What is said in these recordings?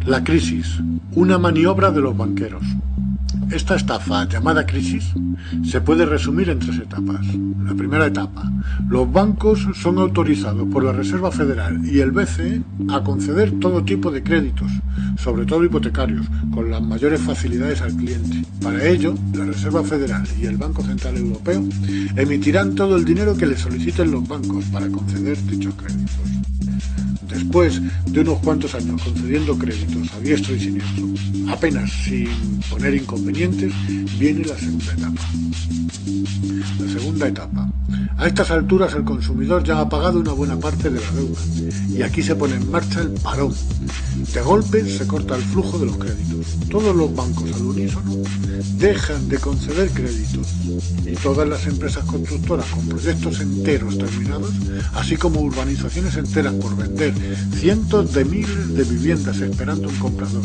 La crisis, una maniobra de los banqueros. Esta estafa, llamada crisis, se puede resumir en 3 etapas. La primera etapa: los bancos son autorizados por la Reserva Federal y el BCE a conceder todo tipo de créditos, sobre todo hipotecarios, con las mayores facilidades al cliente. Para ello, la Reserva Federal y el Banco Central Europeo emitirán todo el dinero que les soliciten los bancos para conceder dichos créditos. Después de unos cuantos años concediendo créditos a diestro y siniestro, apenas sin poner inconvenientes, viene la segunda etapa. La segunda etapa. A estas alturas el consumidor ya ha pagado una buena parte de la deuda y aquí se pone en marcha el parón. De golpe se corta el flujo de los créditos. Todos los bancos al unísono dejan de conceder créditos y todas las empresas constructoras con proyectos enteros terminados, así como urbanizaciones enteras por vender, cientos de miles de viviendas esperando un comprador.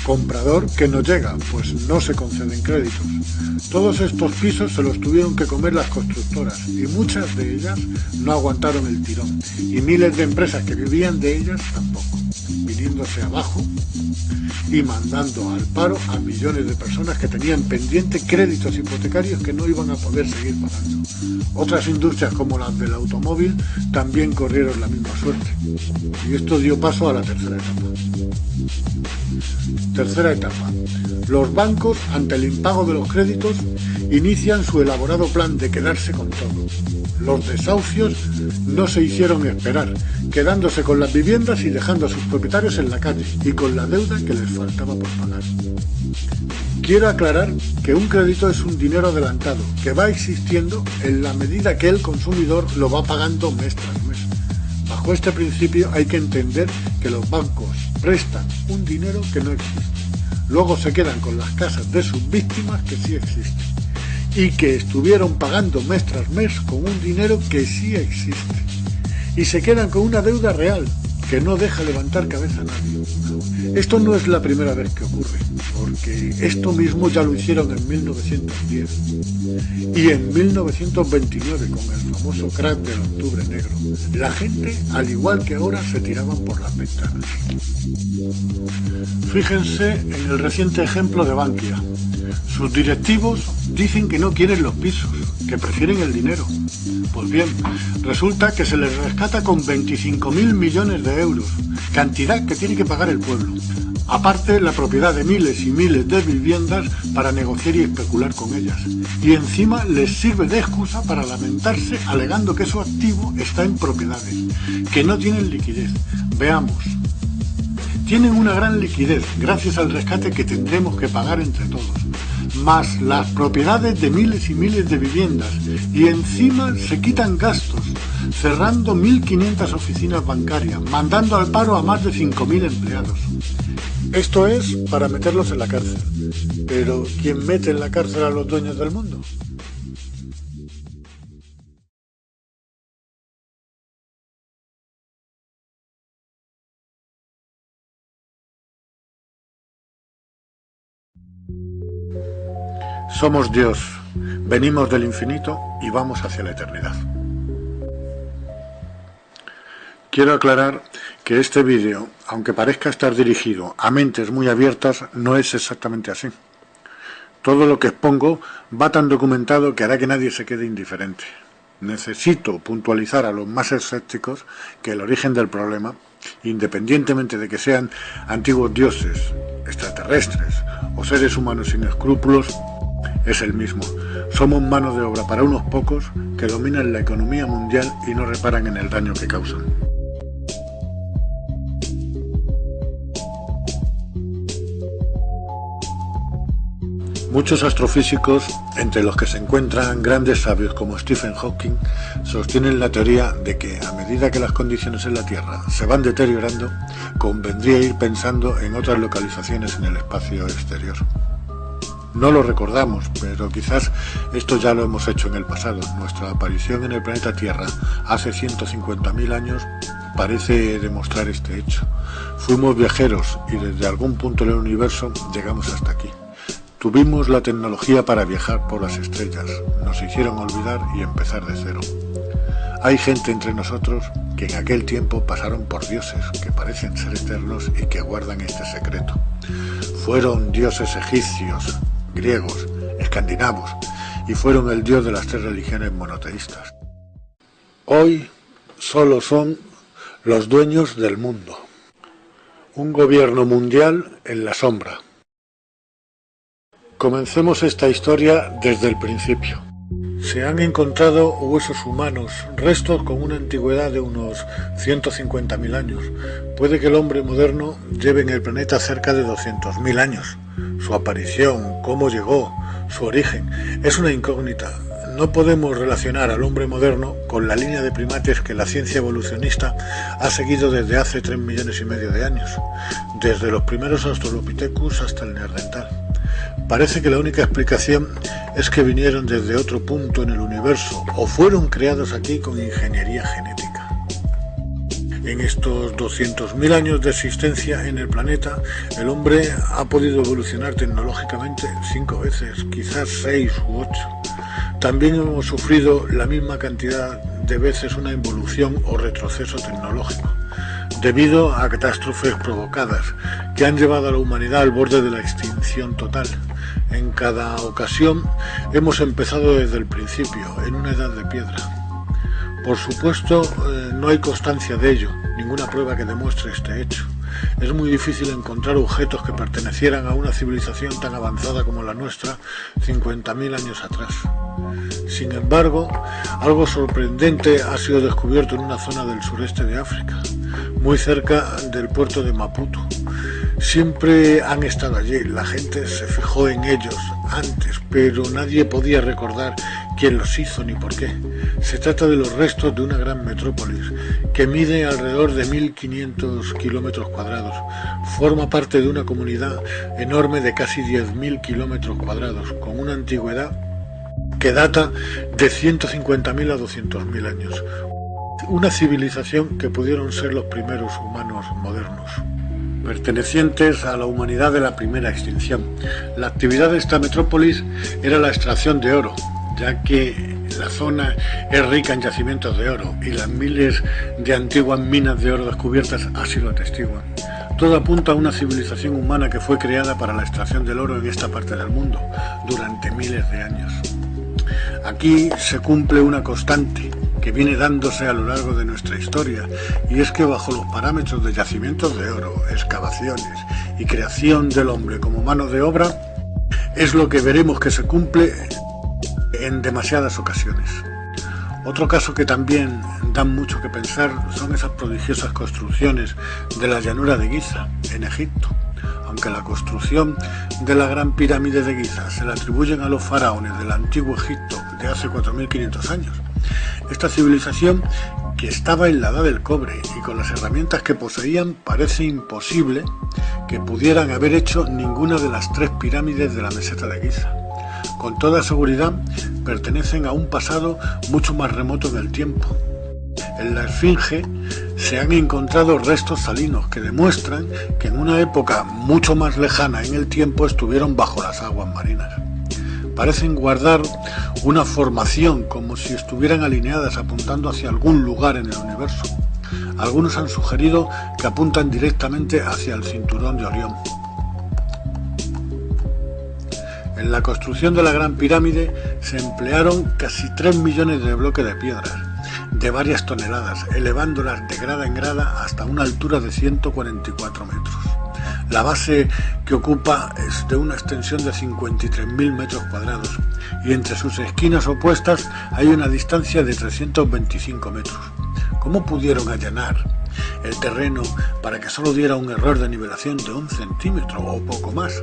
Comprador que no llega, pues no se conceden créditos. Todos estos pisos se los tuvieron que comer las constructoras y muchas de ellas no aguantaron el tirón y miles de empresas que vivían de ellas tampoco, viniéndose abajo y mandando al paro a millones de personas que tenían pendiente créditos hipotecarios que no iban a poder seguir pagando. Otras industrias como las del automóvil también corrieron la misma suerte. Y esto dio paso a la tercera etapa. Tercera etapa. Los bancos, ante el impago de los créditos, inician su elaborado plan de quedarse con todo. Los desahucios no se hicieron esperar, quedándose con las viviendas y dejando a sus propietarios en la calle y con la deuda que les faltaba por pagar. Quiero aclarar que un crédito es un dinero adelantado que va existiendo en la medida que el consumidor lo va pagando mes tras mes. Bajo este principio hay que entender que los bancos prestan un dinero que no existe. Luego se quedan con las casas de sus víctimas que sí existen y que estuvieron pagando mes tras mes con un dinero que sí existe. Y se quedan con una deuda real que no deja levantar cabeza a nadie. Esto no es la primera vez que ocurre, porque esto mismo ya lo hicieron en 1910 y en 1929 con el famoso crack del Octubre Negro. La gente, al igual que ahora, se tiraban por las ventanas. Fíjense en el reciente ejemplo de Bankia. Sus directivos dicen que no quieren los pisos, que prefieren el dinero. Pues bien, resulta que se les rescata con 25.000 millones de euros, cantidad que tiene que pagar el pueblo. Aparte, la propiedad de miles y miles de viviendas para negociar y especular con ellas. Y encima les sirve de excusa para lamentarse alegando que su activo está en propiedades, que no tienen liquidez. Veamos. Tienen una gran liquidez gracias al rescate que tendremos que pagar entre todos, más las propiedades de miles y miles de viviendas, y encima se quitan gastos, cerrando 1.500 oficinas bancarias, mandando al paro a más de 5.000 empleados. Esto es para meterlos en la cárcel. Pero ¿quién mete en la cárcel a los dueños del mundo? Somos Dios, venimos del infinito y vamos hacia la eternidad. Quiero aclarar que este vídeo, aunque parezca estar dirigido a mentes muy abiertas, no es exactamente así. Todo lo que expongo va tan documentado que hará que nadie se quede indiferente. Necesito puntualizar a los más escépticos que el origen del problema, independientemente de que sean antiguos dioses, extraterrestres o seres humanos sin escrúpulos, es el mismo. Somos mano de obra para unos pocos que dominan la economía mundial y no reparan en el daño que causan. Muchos astrofísicos, entre los que se encuentran grandes sabios como Stephen Hawking, sostienen la teoría de que a medida que las condiciones en la Tierra se van deteriorando, convendría ir pensando en otras localizaciones en el espacio exterior. No lo recordamos, pero quizás esto ya lo hemos hecho en el pasado. Nuestra aparición en el planeta Tierra hace 150.000 años parece demostrar este hecho. Fuimos viajeros y desde algún punto del universo llegamos hasta aquí. Tuvimos la tecnología para viajar por las estrellas, nos hicieron olvidar y empezar de cero. Hay gente entre nosotros que en aquel tiempo pasaron por dioses que parecen ser eternos y que guardan este secreto. Fueron dioses egipcios, griegos, escandinavos y fueron el dios de las 3 religiones monoteístas. Hoy solo son los dueños del mundo. Un gobierno mundial en la sombra. Comencemos esta historia desde el principio. Se han encontrado huesos humanos, restos con una antigüedad de unos 150.000 años. Puede que el hombre moderno lleve en el planeta cerca de 200.000 años. Su aparición, cómo llegó, su origen, es una incógnita. No podemos relacionar al hombre moderno con la línea de primates que la ciencia evolucionista ha seguido desde hace 3,5 millones de años, desde los primeros Australopithecus hasta el Neandertal. Parece que la única explicación es que vinieron desde otro punto en el universo o fueron creados aquí con ingeniería genética. En estos 200.000 años de existencia en el planeta, el hombre ha podido evolucionar tecnológicamente 5 veces, quizás 6 u 8. También hemos sufrido la misma cantidad de veces una involución o retroceso tecnológico, debido a catástrofes provocadas que han llevado a la humanidad al borde de la extinción total. En cada ocasión hemos empezado desde el principio, en una edad de piedra. Por supuesto, no hay constancia de ello, ninguna prueba que demuestre este hecho. Es muy difícil encontrar objetos que pertenecieran a una civilización tan avanzada como la nuestra 50.000 años atrás. Sin embargo, algo sorprendente ha sido descubierto en una zona del sureste de África, muy cerca del puerto de Maputo. Siempre han estado allí, la gente se fijó en ellos antes, pero nadie podía recordar quién los hizo ni por qué. Se trata de los restos de una gran metrópolis que mide alrededor de 1.500 kilómetros cuadrados. Forma parte de una comunidad enorme de casi 10.000 kilómetros cuadrados, con una antigüedad que data de 150.000 a 200.000 años. Una civilización que pudieron ser los primeros humanos modernos, pertenecientes a la humanidad de la primera extinción. La actividad de esta metrópolis era la extracción de oro, ya que la zona es rica en yacimientos de oro y las miles de antiguas minas de oro descubiertas así lo atestiguan. Todo apunta a una civilización humana que fue creada para la extracción del oro en esta parte del mundo durante miles de años. Aquí se cumple una constante que viene dándose a lo largo de nuestra historia, y es que bajo los parámetros de yacimientos de oro, excavaciones y creación del hombre como mano de obra, es lo que veremos que se cumple en demasiadas ocasiones. Otro caso que también da mucho que pensar son esas prodigiosas construcciones de la llanura de Giza, en Egipto. Aunque la construcción de la Gran Pirámide de Giza se la atribuyen a los faraones del antiguo Egipto de hace 4.500 años, esta civilización, que estaba en la edad del cobre y con las herramientas que poseían, parece imposible que pudieran haber hecho ninguna de las 3 pirámides de la meseta de Giza. Con toda seguridad pertenecen a un pasado mucho más remoto del tiempo. En la Esfinge se han encontrado restos salinos que demuestran que en una época mucho más lejana en el tiempo estuvieron bajo las aguas marinas. Parecen guardar una formación como si estuvieran alineadas apuntando hacia algún lugar en el universo. Algunos han sugerido que apuntan directamente hacia el cinturón de Orión. En la construcción de la Gran Pirámide se emplearon casi 3 millones de bloques de piedras, de varias toneladas, elevándolas de grada en grada hasta una altura de 144 metros. La base que ocupa es de una extensión de 53.000 metros cuadrados y entre sus esquinas opuestas hay una distancia de 325 metros. ¿Cómo pudieron allanar el terreno para que solo diera un error de nivelación de 1 centímetro o poco más,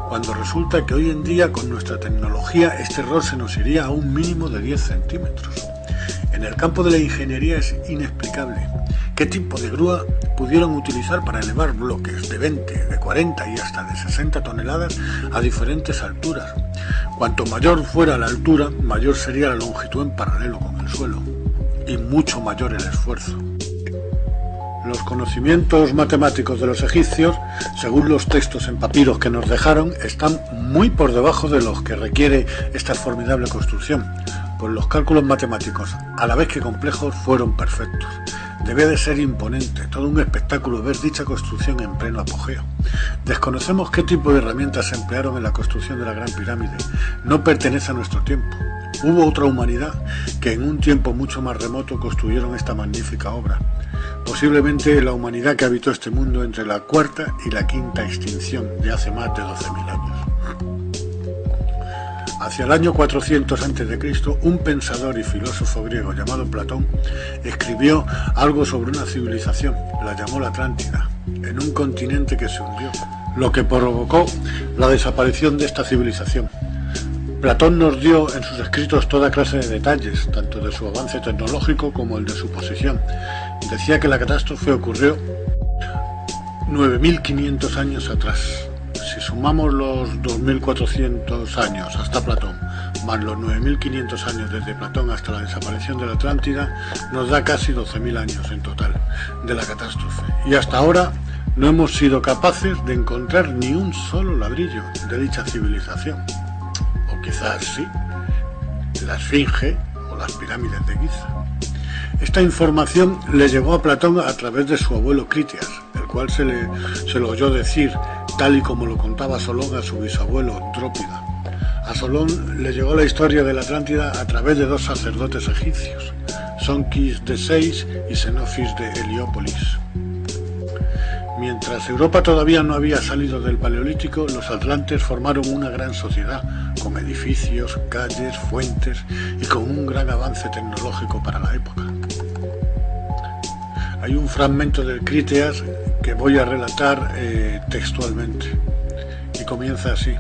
cuando resulta que hoy en día con nuestra tecnología este error se nos iría a un mínimo de 10 centímetros? En el campo de la ingeniería es inexplicable qué tipo de grúa pudieron utilizar para elevar bloques de 20, de 40 y hasta de 60 toneladas a diferentes alturas. Cuanto mayor fuera la altura, mayor sería la longitud en paralelo con el suelo y mucho mayor el esfuerzo. Los conocimientos matemáticos de los egipcios, según los textos en papiros que nos dejaron, están muy por debajo de los que requiere esta formidable construcción. pues los cálculos matemáticos, a la vez que complejos, fueron perfectos. Debía de ser imponente, todo un espectáculo ver dicha construcción en pleno apogeo. Desconocemos qué tipo de herramientas se emplearon en la construcción de la Gran Pirámide, no pertenece a nuestro tiempo. Hubo otra humanidad que en un tiempo mucho más remoto construyeron esta magnífica obra. Posiblemente la humanidad que habitó este mundo entre la cuarta y la quinta extinción de hace más de 12.000 años. Hacia el año 400 a.C., un pensador y filósofo griego llamado Platón escribió algo sobre una civilización, la llamó la Atlántida, en un continente que se hundió, lo que provocó la desaparición de esta civilización. Platón nos dio en sus escritos toda clase de detalles, tanto de su avance tecnológico como el de su posición. Decía que la catástrofe ocurrió 9.500 años atrás. Si sumamos los 2.400 años hasta Platón, más los 9.500 años desde Platón hasta la desaparición de la Atlántida, nos da casi 12.000 años en total de la catástrofe. Y hasta ahora no hemos sido capaces de encontrar ni un solo ladrillo de dicha civilización. O quizás sí, la Esfinge o las pirámides de Giza. Esta información le llegó a Platón a través de su abuelo Critias, el cual se lo oyó decir, tal y como lo contaba Solón a su bisabuelo Antrópida. A Solón le llegó la historia de la Atlántida a través de dos sacerdotes egipcios, Sonquis de Seis y Xenofis de Heliópolis. Mientras Europa todavía no había salido del Paleolítico, los atlantes formaron una gran sociedad, con edificios, calles, fuentes y con un gran avance tecnológico para la época. Hay un fragmento del Critias que voy a relatar textualmente, y comienza así.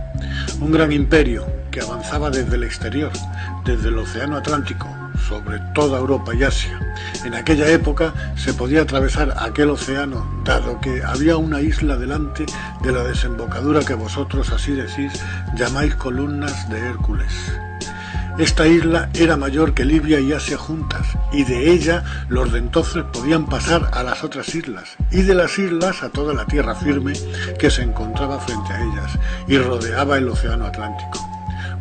Un gran imperio que avanzaba desde el exterior, desde el Océano Atlántico, sobre toda Europa y Asia. En aquella época se podía atravesar aquel océano, dado que había una isla delante de la desembocadura que vosotros, así decís, llamáis columnas de Hércules. Esta isla era mayor que Libia y Asia juntas, y de ella los de entonces podían pasar a las otras islas, y de las islas a toda la tierra firme que se encontraba frente a ellas, y rodeaba el océano Atlántico.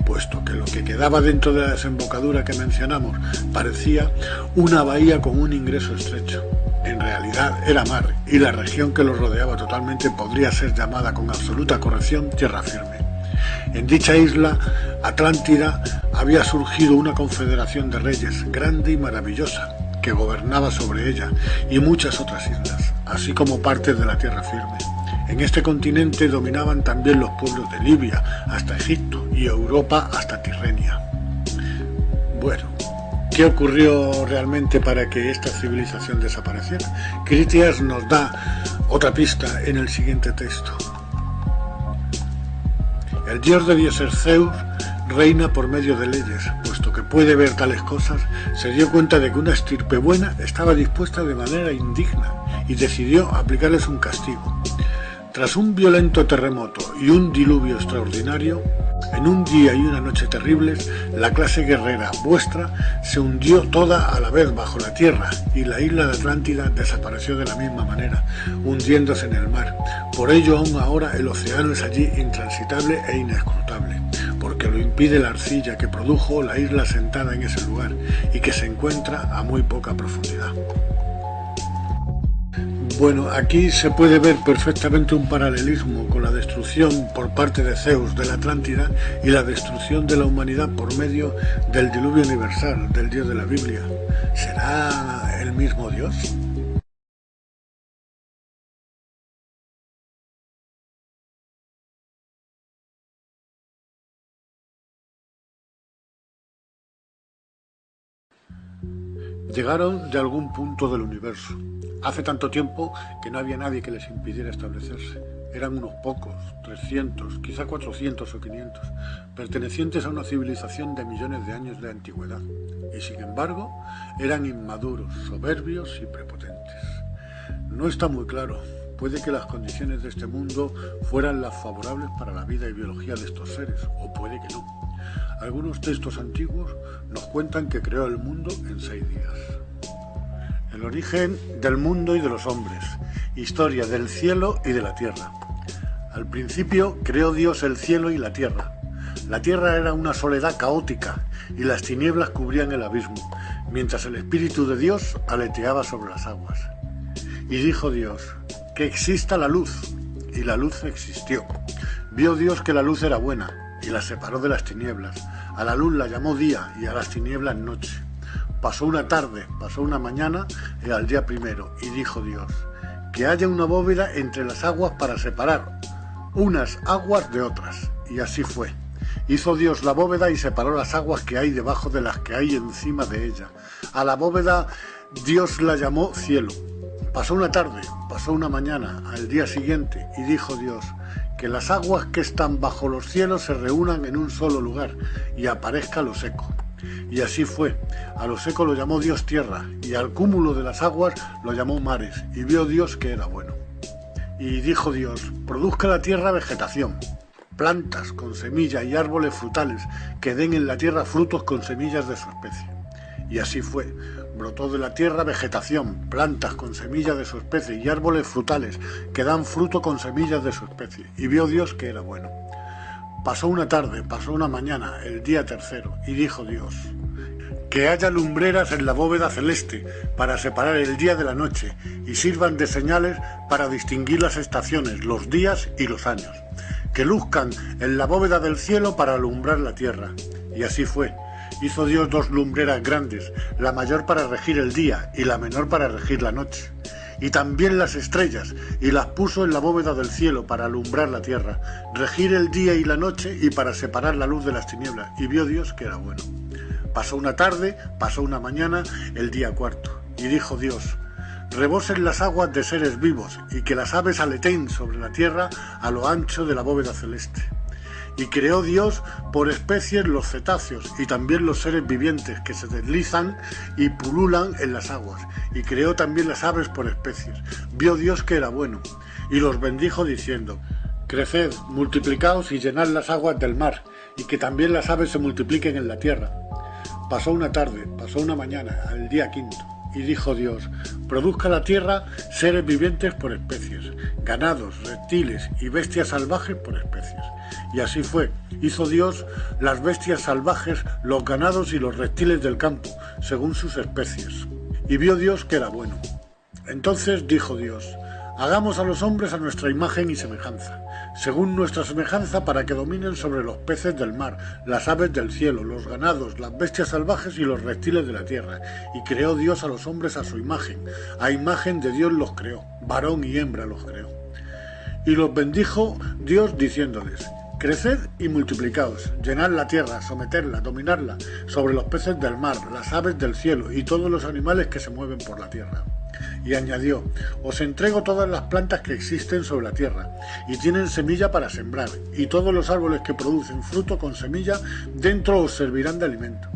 Puesto que lo que quedaba dentro de la desembocadura que mencionamos parecía una bahía con un ingreso estrecho. En realidad era mar, y la región que lo rodeaba totalmente podría ser llamada con absoluta corrección tierra firme. En dicha isla Atlántida había surgido una confederación de reyes grande y maravillosa que gobernaba sobre ella y muchas otras islas, así como partes de la tierra firme. En este continente dominaban también los pueblos de Libia hasta Egipto y Europa hasta Tirrenia. Bueno, ¿qué ocurrió realmente para que esta civilización desapareciera? Critias nos da otra pista en el siguiente texto. El dios debió ser Zeus, reina por medio de leyes, puesto que puede ver tales cosas, se dio cuenta de que una estirpe buena estaba dispuesta de manera indigna y decidió aplicarles un castigo. Tras un violento terremoto y un diluvio extraordinario, en un día y una noche terribles, la clase guerrera vuestra se hundió toda a la vez bajo la tierra y la isla de Atlántida desapareció de la misma manera, hundiéndose en el mar. Por ello aún ahora el océano es allí intransitable e inescrutable, porque lo impide la arcilla que produjo la isla sentada en ese lugar y que se encuentra a muy poca profundidad. Bueno, aquí se puede ver perfectamente un paralelismo con la destrucción por parte de Zeus de la Atlántida y la destrucción de la humanidad por medio del diluvio universal, del Dios de la Biblia. ¿Será el mismo Dios? Llegaron de algún punto del universo. Hace tanto tiempo que no había nadie que les impidiera establecerse. Eran unos pocos, 300, quizá 400 o 500, pertenecientes a una civilización de millones de años de antigüedad. Y sin embargo, eran inmaduros, soberbios y prepotentes. No está muy claro. Puede que las condiciones de este mundo fueran las favorables para la vida y biología de estos seres, o puede que no. Algunos textos antiguos nos cuentan que creó el mundo en 6 días. El origen del mundo y de los hombres, historia del cielo y de la tierra. Al principio creó Dios el cielo y la tierra. La tierra era una soledad caótica y las tinieblas cubrían el abismo, mientras el Espíritu de Dios aleteaba sobre las aguas. Y dijo Dios, que exista la luz, y la luz existió. Vio Dios que la luz era buena, y la separó de las tinieblas. A la luz la llamó día, y a las tinieblas noche. Pasó una tarde, pasó una mañana, y al día primero, y dijo Dios, que haya una bóveda entre las aguas para separar unas aguas de otras. Y así fue. Hizo Dios la bóveda y separó las aguas que hay debajo de las que hay encima de ella. A la bóveda Dios la llamó cielo. Pasó una tarde, pasó una mañana, al día siguiente, y dijo Dios, que las aguas que están bajo los cielos se reúnan en un solo lugar, y aparezca lo seco. Y así fue. A lo seco lo llamó Dios tierra, y al cúmulo de las aguas lo llamó mares, y vio Dios que era bueno. Y dijo Dios, produzca la tierra vegetación, plantas con semilla y árboles frutales, que den en la tierra frutos con semillas de su especie. Y así fue. Brotó de la tierra vegetación, plantas con semillas de su especie y árboles frutales, que dan fruto con semillas de su especie. Y vio Dios que era bueno. Pasó una tarde, pasó una mañana, el día tercero, y dijo Dios, que haya lumbreras en la bóveda celeste para separar el día de la noche y sirvan de señales para distinguir las estaciones, los días y los años, que luzcan en la bóveda del cielo para alumbrar la tierra. Y así fue. Hizo Dios dos lumbreras grandes, la mayor para regir el día y la menor para regir la noche. Y también las estrellas, y las puso en la bóveda del cielo para alumbrar la tierra, regir el día y la noche y para separar la luz de las tinieblas. Y vio Dios que era bueno. Pasó una tarde, pasó una mañana, el día cuarto. Y dijo Dios, rebosen las aguas de seres vivos, y que las aves aleteen sobre la tierra a lo ancho de la bóveda celeste. Y creó Dios por especies los cetáceos y también los seres vivientes que se deslizan y pululan en las aguas. Y creó también las aves por especies. Vio Dios que era bueno. Y los bendijo diciendo, creced, multiplicaos y llenad las aguas del mar, y que también las aves se multipliquen en la tierra. Pasó una tarde, pasó una mañana, al día quinto. Y dijo Dios, produzca la tierra seres vivientes por especies, ganados, reptiles y bestias salvajes por especies. Y así fue. Hizo Dios las bestias salvajes, los ganados y los reptiles del campo, según sus especies. Y vio Dios que era bueno. Entonces dijo Dios, hagamos a los hombres a nuestra imagen y semejanza, según nuestra semejanza, para que dominen sobre los peces del mar, las aves del cielo, los ganados, las bestias salvajes y los reptiles de la tierra. Y creó Dios a los hombres a su imagen. A imagen de Dios los creó, varón y hembra los creó. Y los bendijo Dios diciéndoles, creced y multiplicaos, llenad la tierra, someterla, dominarla, sobre los peces del mar, las aves del cielo y todos los animales que se mueven por la tierra. Y añadió, os entrego todas las plantas que existen sobre la tierra, y tienen semilla para sembrar, y todos los árboles que producen fruto con semilla, dentro os servirán de alimento,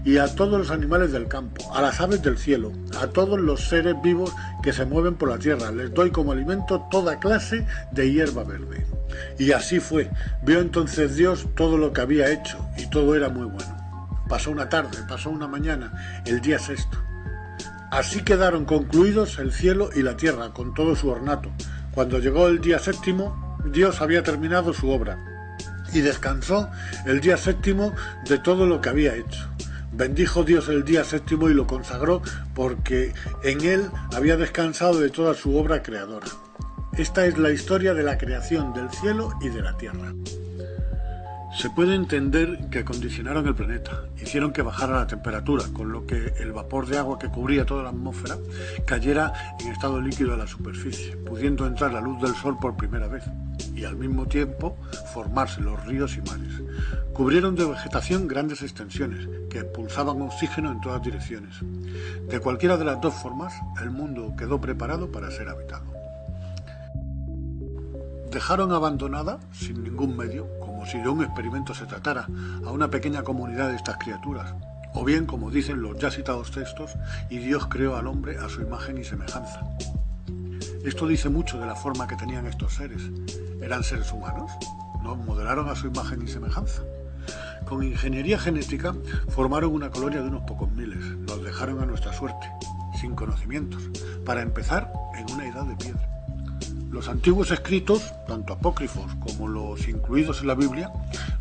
y a todos los animales del campo, a las aves del cielo, a todos los seres vivos que se mueven por la tierra, les doy como alimento toda clase de hierba verde. Y así fue. Vio entonces Dios todo lo que había hecho, y todo era muy bueno. Pasó una tarde, pasó una mañana, el día sexto. Así quedaron concluidos el cielo y la tierra con todo su ornato. Cuando llegó el día séptimo, Dios había terminado su obra y descansó el día séptimo de todo lo que había hecho. Bendijo Dios el día séptimo y lo consagró porque en él había descansado de toda su obra creadora. Esta es la historia de la creación del cielo y de la tierra. Se puede entender que acondicionaron el planeta, hicieron que bajara la temperatura, con lo que el vapor de agua que cubría toda la atmósfera cayera en estado líquido a la superficie, pudiendo entrar la luz del sol por primera vez, y al mismo tiempo formarse los ríos y mares. Cubrieron de vegetación grandes extensiones, que expulsaban oxígeno en todas direcciones. De cualquiera de las dos formas, el mundo quedó preparado para ser habitado. Dejaron abandonada, sin ningún medio, como si de un experimento se tratara, a una pequeña comunidad de estas criaturas. O bien, como dicen los ya citados textos, y Dios creó al hombre a su imagen y semejanza. Esto dice mucho de la forma que tenían estos seres. ¿Eran seres humanos? ¿Nos modelaron a su imagen y semejanza? Con ingeniería genética formaron una colonia de unos pocos miles. Nos dejaron a nuestra suerte, sin conocimientos, para empezar en una edad de piedra. Los antiguos escritos, tanto apócrifos como los incluidos en la Biblia,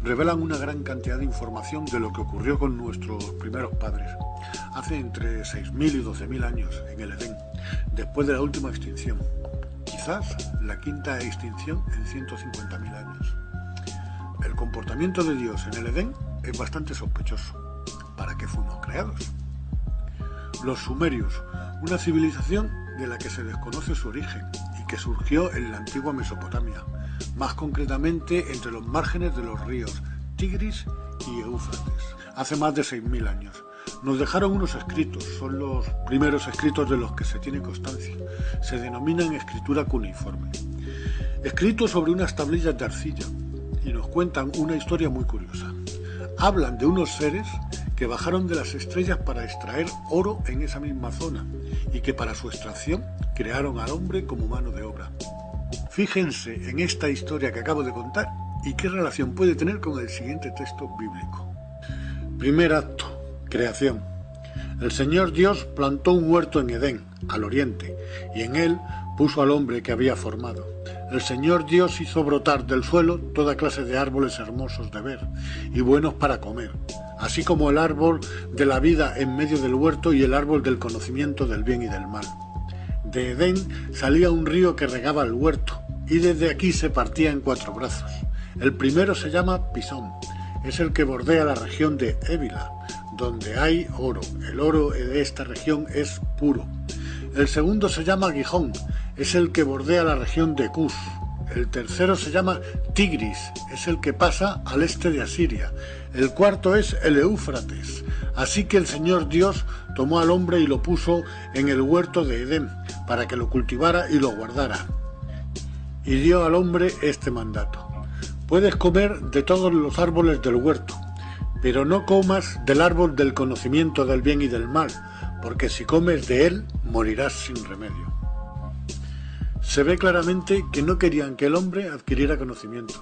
revelan una gran cantidad de información de lo que ocurrió con nuestros primeros padres, hace entre 6.000 y 12.000 años en el Edén, después de la última extinción, quizás la quinta extinción en 150.000 años. El comportamiento de Dios en el Edén es bastante sospechoso. ¿Para qué fuimos creados? Los sumerios, una civilización de la que se desconoce su origen y que surgió en la antigua Mesopotamia, más concretamente entre los márgenes de los ríos Tigris y Éufrates, hace más de 6.000 años. Nos dejaron unos escritos, son los primeros escritos de los que se tiene constancia. Se denominan escritura cuneiforme. Escritos sobre unas tablillas de arcilla, y nos cuentan una historia muy curiosa. Hablan de unos seres que bajaron de las estrellas para extraer oro en esa misma zona y que para su extracción crearon al hombre como mano de obra. Fíjense en esta historia que acabo de contar y qué relación puede tener con el siguiente texto bíblico. Primer acto, creación. El Señor Dios plantó un huerto en Edén, al oriente, y en él puso al hombre que había formado. El Señor Dios hizo brotar del suelo toda clase de árboles hermosos de ver y buenos para comer, así como el árbol de la vida en medio del huerto y el árbol del conocimiento del bien y del mal. De Edén salía un río que regaba el huerto, y desde aquí se partía en 4 brazos. El primero se llama Pisón, es el que bordea la región de Ébila, donde hay oro. El oro de esta región es puro. El segundo se llama Gijón, es el que bordea la región de Cus. El tercero se llama Tigris, es el que pasa al este de Asiria. El cuarto es el Éufrates. Así que el Señor Dios tomó al hombre y lo puso en el huerto de Edén, para que lo cultivara y lo guardara. Y dio al hombre este mandato: puedes comer de todos los árboles del huerto, pero no comas del árbol del conocimiento del bien y del mal, porque si comes de él, morirás sin remedio. Se ve claramente que no querían que el hombre adquiriera conocimientos,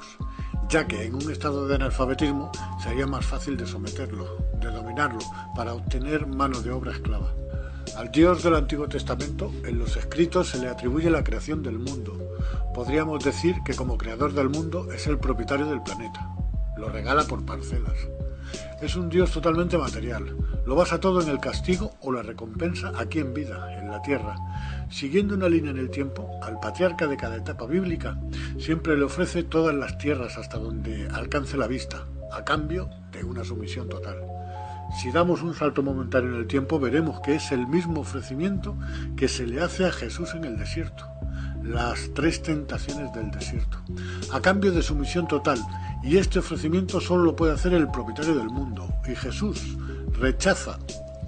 ya que en un estado de analfabetismo sería más fácil de someterlo, de dominarlo, para obtener mano de obra esclava. Al Dios del Antiguo Testamento, en los escritos se le atribuye la creación del mundo. Podríamos decir que como creador del mundo es el propietario del planeta. Lo regala por parcelas. Es un Dios totalmente material. Lo basa todo en el castigo o la recompensa aquí en vida, en la tierra. Siguiendo una línea en el tiempo, al patriarca de cada etapa bíblica siempre le ofrece todas las tierras hasta donde alcance la vista, a cambio de una sumisión total. Si damos un salto momentáneo en el tiempo, veremos que es el mismo ofrecimiento que se le hace a Jesús en el desierto. Las 3 tentaciones del desierto, a cambio de sumisión total, y este ofrecimiento solo lo puede hacer el propietario del mundo, y Jesús rechaza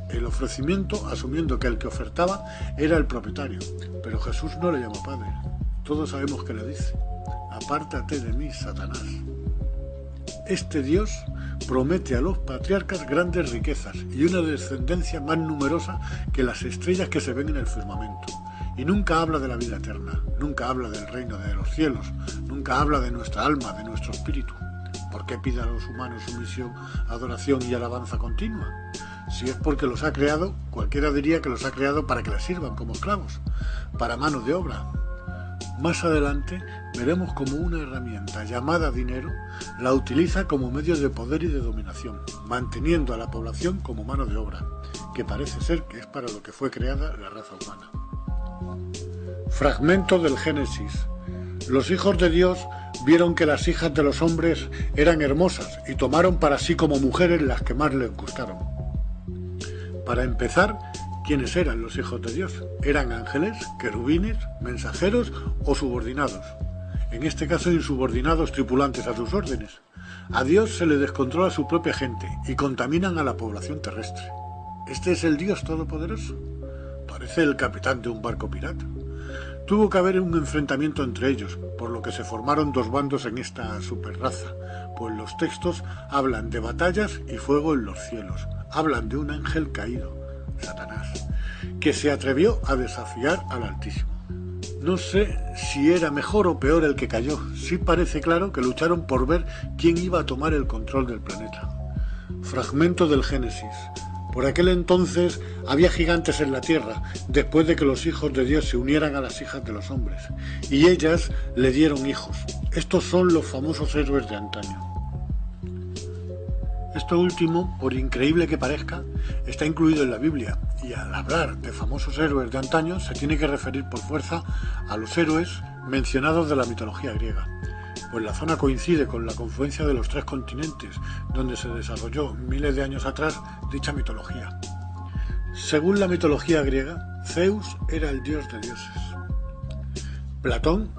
el ofrecimiento asumiendo que el que ofertaba era el propietario, pero Jesús no le llama padre. Todos sabemos que le dice: apártate de mí, Satanás. Este Dios promete a los patriarcas grandes riquezas y una descendencia más numerosa que las estrellas que se ven en el firmamento. Y nunca habla de la vida eterna, nunca habla del reino de los cielos, nunca habla de nuestra alma, de nuestro espíritu. ¿Por qué pide a los humanos sumisión, adoración y alabanza continua? Si es porque los ha creado, cualquiera diría que los ha creado para que les sirvan como esclavos, para mano de obra. Más adelante veremos cómo una herramienta llamada dinero la utiliza como medio de poder y de dominación, manteniendo a la población como mano de obra, que parece ser que es para lo que fue creada la raza humana. Fragmento del Génesis. Los hijos de Dios vieron que las hijas de los hombres eran hermosas y tomaron para sí como mujeres las que más les gustaron. Para empezar, ¿quiénes eran los hijos de Dios? ¿Eran ángeles, querubines, mensajeros o subordinados? En este caso, insubordinados tripulantes a sus órdenes. A Dios se le descontrola su propia gente y contaminan a la población terrestre. ¿Este es el Dios Todopoderoso? Parece el capitán de un barco pirata. Tuvo que haber un enfrentamiento entre ellos, por lo que se formaron 2 bandos en esta superraza, pues los textos hablan de batallas y fuego en los cielos. Hablan de un ángel caído, Satanás, que se atrevió a desafiar al Altísimo. No sé si era mejor o peor el que cayó. Sí parece claro que lucharon por ver quién iba a tomar el control del planeta. Fragmento del Génesis. Por aquel entonces había gigantes en la tierra, después de que los hijos de Dios se unieran a las hijas de los hombres, y ellas le dieron hijos. Estos son los famosos héroes de antaño. Esto último, por increíble que parezca, está incluido en la Biblia, y al hablar de famosos héroes de antaño se tiene que referir por fuerza a los héroes mencionados de la mitología griega, pues la zona coincide con la confluencia de los 3 continentes donde se desarrolló miles de años atrás dicha mitología. Según la mitología griega, Zeus era el dios de dioses. Platón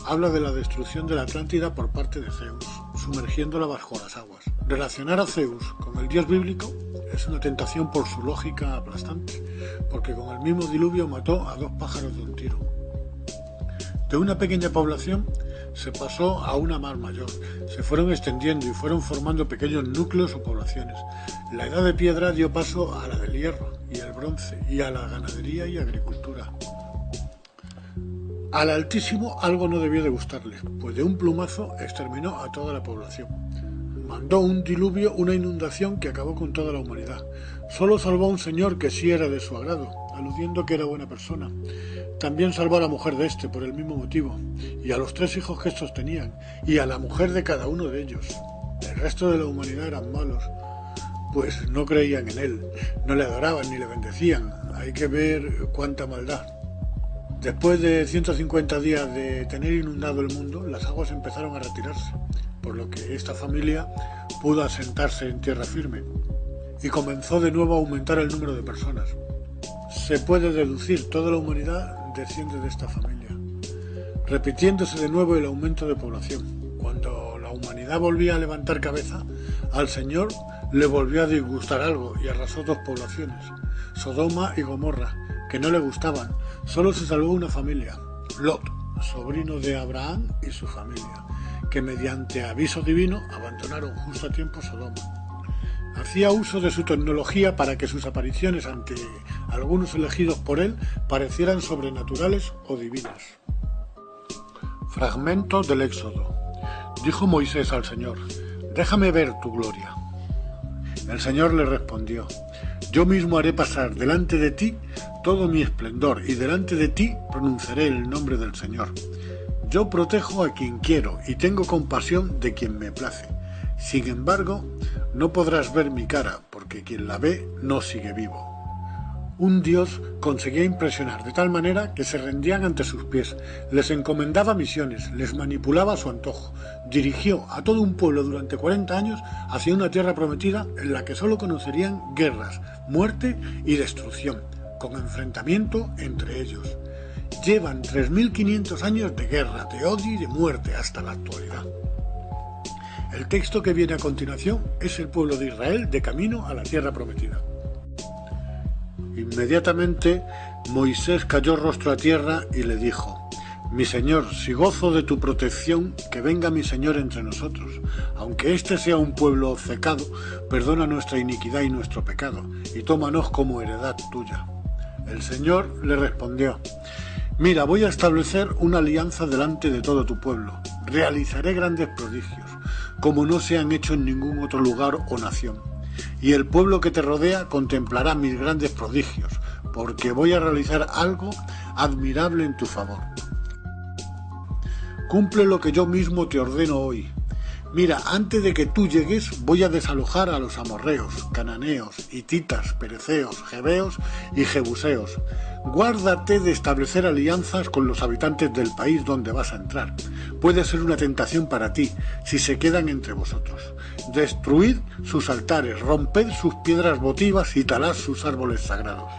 habla de la destrucción de la Atlántida por parte de Zeus, sumergiéndola bajo las aguas. Relacionar a Zeus con el dios bíblico es una tentación por su lógica aplastante, porque con el mismo diluvio mató a 2 pájaros de un tiro. De una pequeña población se pasó a una más mayor, se fueron extendiendo y fueron formando pequeños núcleos o poblaciones. La edad de piedra dio paso a la del hierro y el bronce y a la ganadería y agricultura. Al Altísimo algo no debió de gustarle, pues de un plumazo exterminó a toda la población. Mandó un diluvio, una inundación que acabó con toda la humanidad. Solo salvó a un señor que sí era de su agrado, aludiendo que era buena persona. También salvó a la mujer de este por el mismo motivo, y a los 3 hijos que estos tenían, y a la mujer de cada uno de ellos. El resto de la humanidad eran malos, pues no creían en él, no le adoraban ni le bendecían. Hay que ver cuánta maldad. Después de 150 días de tener inundado el mundo, las aguas empezaron a retirarse, por lo que esta familia pudo asentarse en tierra firme, y comenzó de nuevo a aumentar el número de personas. Se puede deducir, toda la humanidad desciende de esta familia, repitiéndose de nuevo el aumento de población. Cuando la humanidad volvía a levantar cabeza, al Señor le volvió a disgustar algo y arrasó 2 poblaciones, Sodoma y Gomorra, que no le gustaban. Solo se salvó una familia, Lot, sobrino de Abraham y su familia, que mediante aviso divino abandonaron justo a tiempo Sodoma. Hacía uso de su tecnología para que sus apariciones ante algunos elegidos por él parecieran sobrenaturales o divinas. Fragmento del Éxodo. Dijo Moisés al Señor: «Déjame ver tu gloria». El Señor le respondió: «Yo mismo haré pasar delante de ti todo mi esplendor, y delante de ti pronunciaré el nombre del Señor. Yo protejo a quien quiero y tengo compasión de quien me place. Sin embargo, no podrás ver mi cara, porque quien la ve no sigue vivo». Un dios conseguía impresionar de tal manera que se rendían ante sus pies, les encomendaba misiones, les manipulaba a su antojo, dirigió a todo un pueblo durante 40 años hacia una tierra prometida en la que solo conocerían guerras, muerte y destrucción, con enfrentamiento entre ellos. Llevan 3.500 años de guerra, de odio y de muerte hasta la actualidad. El texto que viene a continuación es el pueblo de Israel de camino a la tierra prometida. Inmediatamente Moisés cayó rostro a tierra y le dijo: «Mi señor, si gozo de tu protección, que venga mi señor entre nosotros. Aunque este sea un pueblo obcecado, perdona nuestra iniquidad y nuestro pecado, y tómanos como heredad tuya». El Señor le respondió: «Mira, voy a establecer una alianza delante de todo tu pueblo. Realizaré grandes prodigios, como no se han hecho en ningún otro lugar o nación. Y el pueblo que te rodea contemplará mis grandes prodigios, porque voy a realizar algo admirable en tu favor. Cumple lo que yo mismo te ordeno hoy. Mira, antes de que tú llegues voy a desalojar a los amorreos, cananeos, hititas, pereceos, jebeos y jebuseos. Guárdate de establecer alianzas con los habitantes del país donde vas a entrar. Puede ser una tentación para ti si se quedan entre vosotros. Destruid sus altares, romped sus piedras votivas y talad sus árboles sagrados».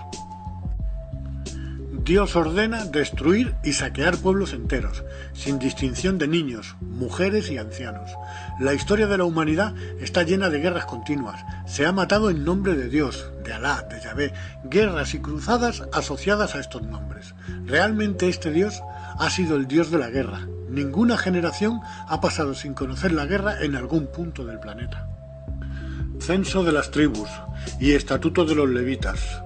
Dios ordena destruir y saquear pueblos enteros, sin distinción de niños, mujeres y ancianos. La historia de la humanidad está llena de guerras continuas. Se ha matado en nombre de Dios, de Alá, de Yahvé, guerras y cruzadas asociadas a estos nombres. Realmente este Dios ha sido el Dios de la guerra. Ninguna generación ha pasado sin conocer la guerra en algún punto del planeta. Censo de las tribus y estatuto de los levitas.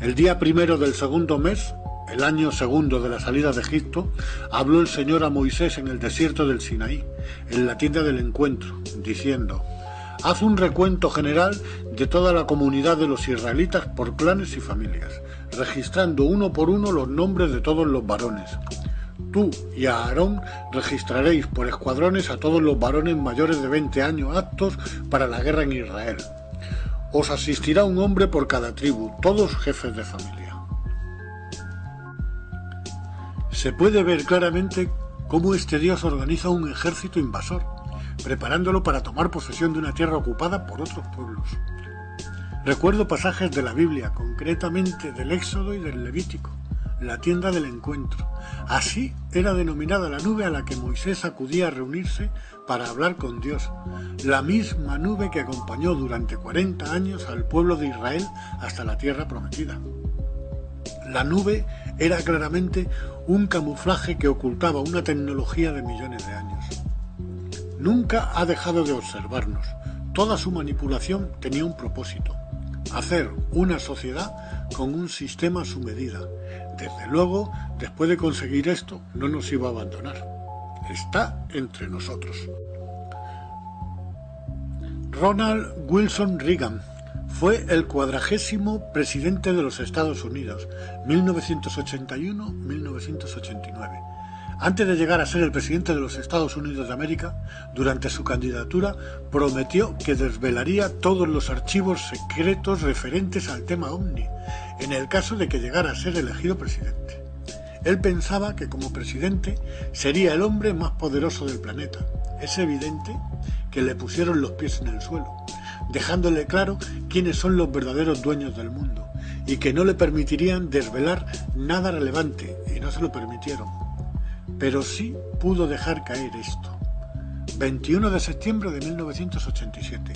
El día 1 del segundo mes, el año segundo de la salida de Egipto, habló el Señor a Moisés en el desierto del Sinaí, en la tienda del encuentro, diciendo: Haz un recuento general de toda la comunidad de los israelitas por clanes y familias, registrando uno por uno los nombres de todos los varones. Tú y Aarón registraréis por escuadrones a todos los varones mayores de 20 años aptos para la guerra en Israel. Os asistirá un hombre por cada tribu, todos jefes de familia. Se puede ver claramente cómo este Dios organiza un ejército invasor, preparándolo para tomar posesión de una tierra ocupada por otros pueblos. Recuerdo pasajes de la Biblia, concretamente del Éxodo y del Levítico, la tienda del encuentro. Así era denominada la nube a la que Moisés acudía a reunirse para hablar con Dios, la misma nube que acompañó durante 40 años al pueblo de Israel hasta la tierra prometida. La nube era claramente un camuflaje que ocultaba una tecnología de millones de años. Nunca ha dejado de observarnos. Toda su manipulación tenía un propósito: hacer una sociedad con un sistema a su medida. Desde luego, después de conseguir esto, no nos iba a abandonar. Está entre nosotros. Ronald Wilson Reagan fue el 40º presidente de los Estados Unidos, 1981-1989. Antes de llegar a ser el presidente de los Estados Unidos de América, durante su candidatura prometió que desvelaría todos los archivos secretos referentes al tema OVNI, en el caso de que llegara a ser elegido presidente. Él pensaba que como presidente sería el hombre más poderoso del planeta. Es evidente que le pusieron los pies en el suelo, dejándole claro quiénes son los verdaderos dueños del mundo, y que no le permitirían desvelar nada relevante, y no se lo permitieron. Pero sí pudo dejar caer esto. 21 de septiembre de 1987.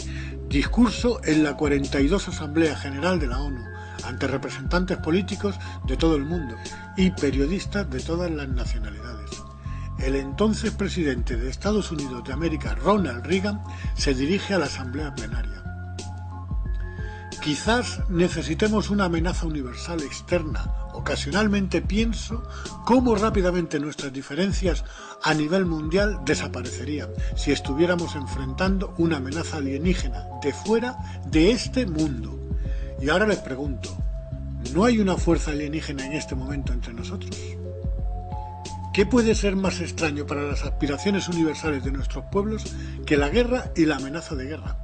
Discurso en la 42 Asamblea General de la ONU, ante representantes políticos de todo el mundo y periodistas de todas las nacionalidades. El entonces presidente de Estados Unidos de América, Ronald Reagan, se dirige a la Asamblea Plenaria. Quizás necesitemos una amenaza universal externa. Ocasionalmente pienso cómo rápidamente nuestras diferencias a nivel mundial desaparecerían si estuviéramos enfrentando una amenaza alienígena de fuera de este mundo. Y ahora les pregunto, ¿no hay una fuerza alienígena en este momento entre nosotros? ¿Qué puede ser más extraño para las aspiraciones universales de nuestros pueblos que la guerra y la amenaza de guerra?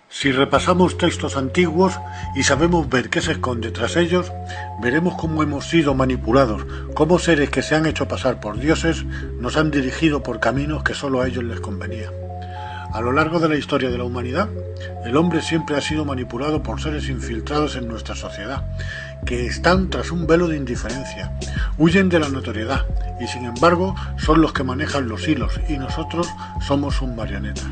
Si repasamos textos antiguos y sabemos ver qué se esconde tras ellos, veremos cómo hemos sido manipulados, cómo seres que se han hecho pasar por dioses nos han dirigido por caminos que solo a ellos les convenía. A lo largo de la historia de la humanidad, el hombre siempre ha sido manipulado por seres infiltrados en nuestra sociedad, que están tras un velo de indiferencia, huyen de la notoriedad y sin embargo son los que manejan los hilos y nosotros somos sus marionetas.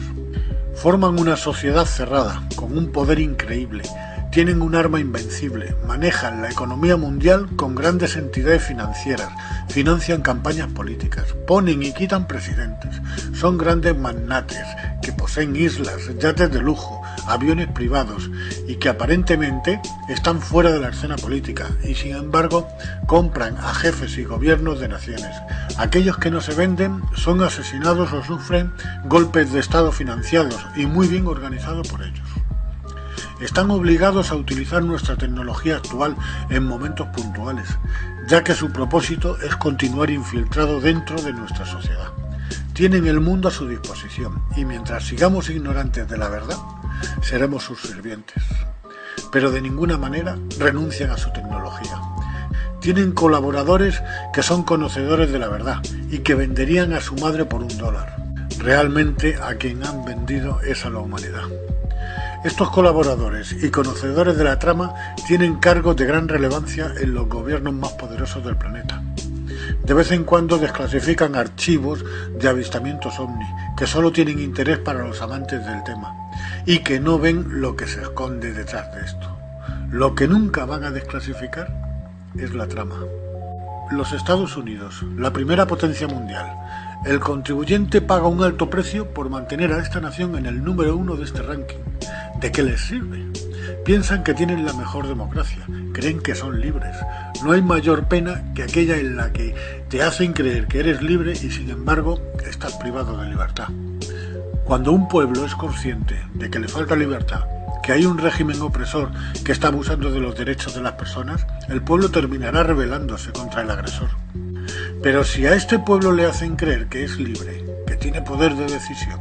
Forman una sociedad cerrada, con un poder increíble, tienen un arma invencible, manejan la economía mundial con grandes entidades financieras, financian campañas políticas, ponen y quitan presidentes, son grandes magnates que poseen islas, yates de lujo, aviones privados y que aparentemente están fuera de la escena política y sin embargo compran a jefes y gobiernos de naciones. Aquellos que no se venden son asesinados o sufren golpes de estado financiados y muy bien organizados por ellos. Están obligados a utilizar nuestra tecnología actual en momentos puntuales, ya que su propósito es continuar infiltrado dentro de nuestra sociedad. Tienen el mundo a su disposición y mientras sigamos ignorantes de la verdad, seremos sus sirvientes. Pero de ninguna manera renuncian a su tecnología. Tienen colaboradores que son conocedores de la verdad y que venderían a su madre por $1. Realmente a quien han vendido es a la humanidad. Estos colaboradores y conocedores de la trama tienen cargos de gran relevancia en los gobiernos más poderosos del planeta. De vez en cuando desclasifican archivos de avistamientos OVNI que solo tienen interés para los amantes del tema y que no ven lo que se esconde detrás de esto. Lo que nunca van a desclasificar es la trama. Los Estados Unidos, la primera potencia mundial. El contribuyente paga un alto precio por mantener a esta nación en el número 1 de este ranking. ¿De qué les sirve? Piensan que tienen la mejor democracia, creen que son libres. No hay mayor pena que aquella en la que te hacen creer que eres libre y sin embargo estás privado de libertad. Cuando un pueblo es consciente de que le falta libertad, que hay un régimen opresor que está abusando de los derechos de las personas, el pueblo terminará rebelándose contra el agresor. Pero si a este pueblo le hacen creer que es libre, que tiene poder de decisión,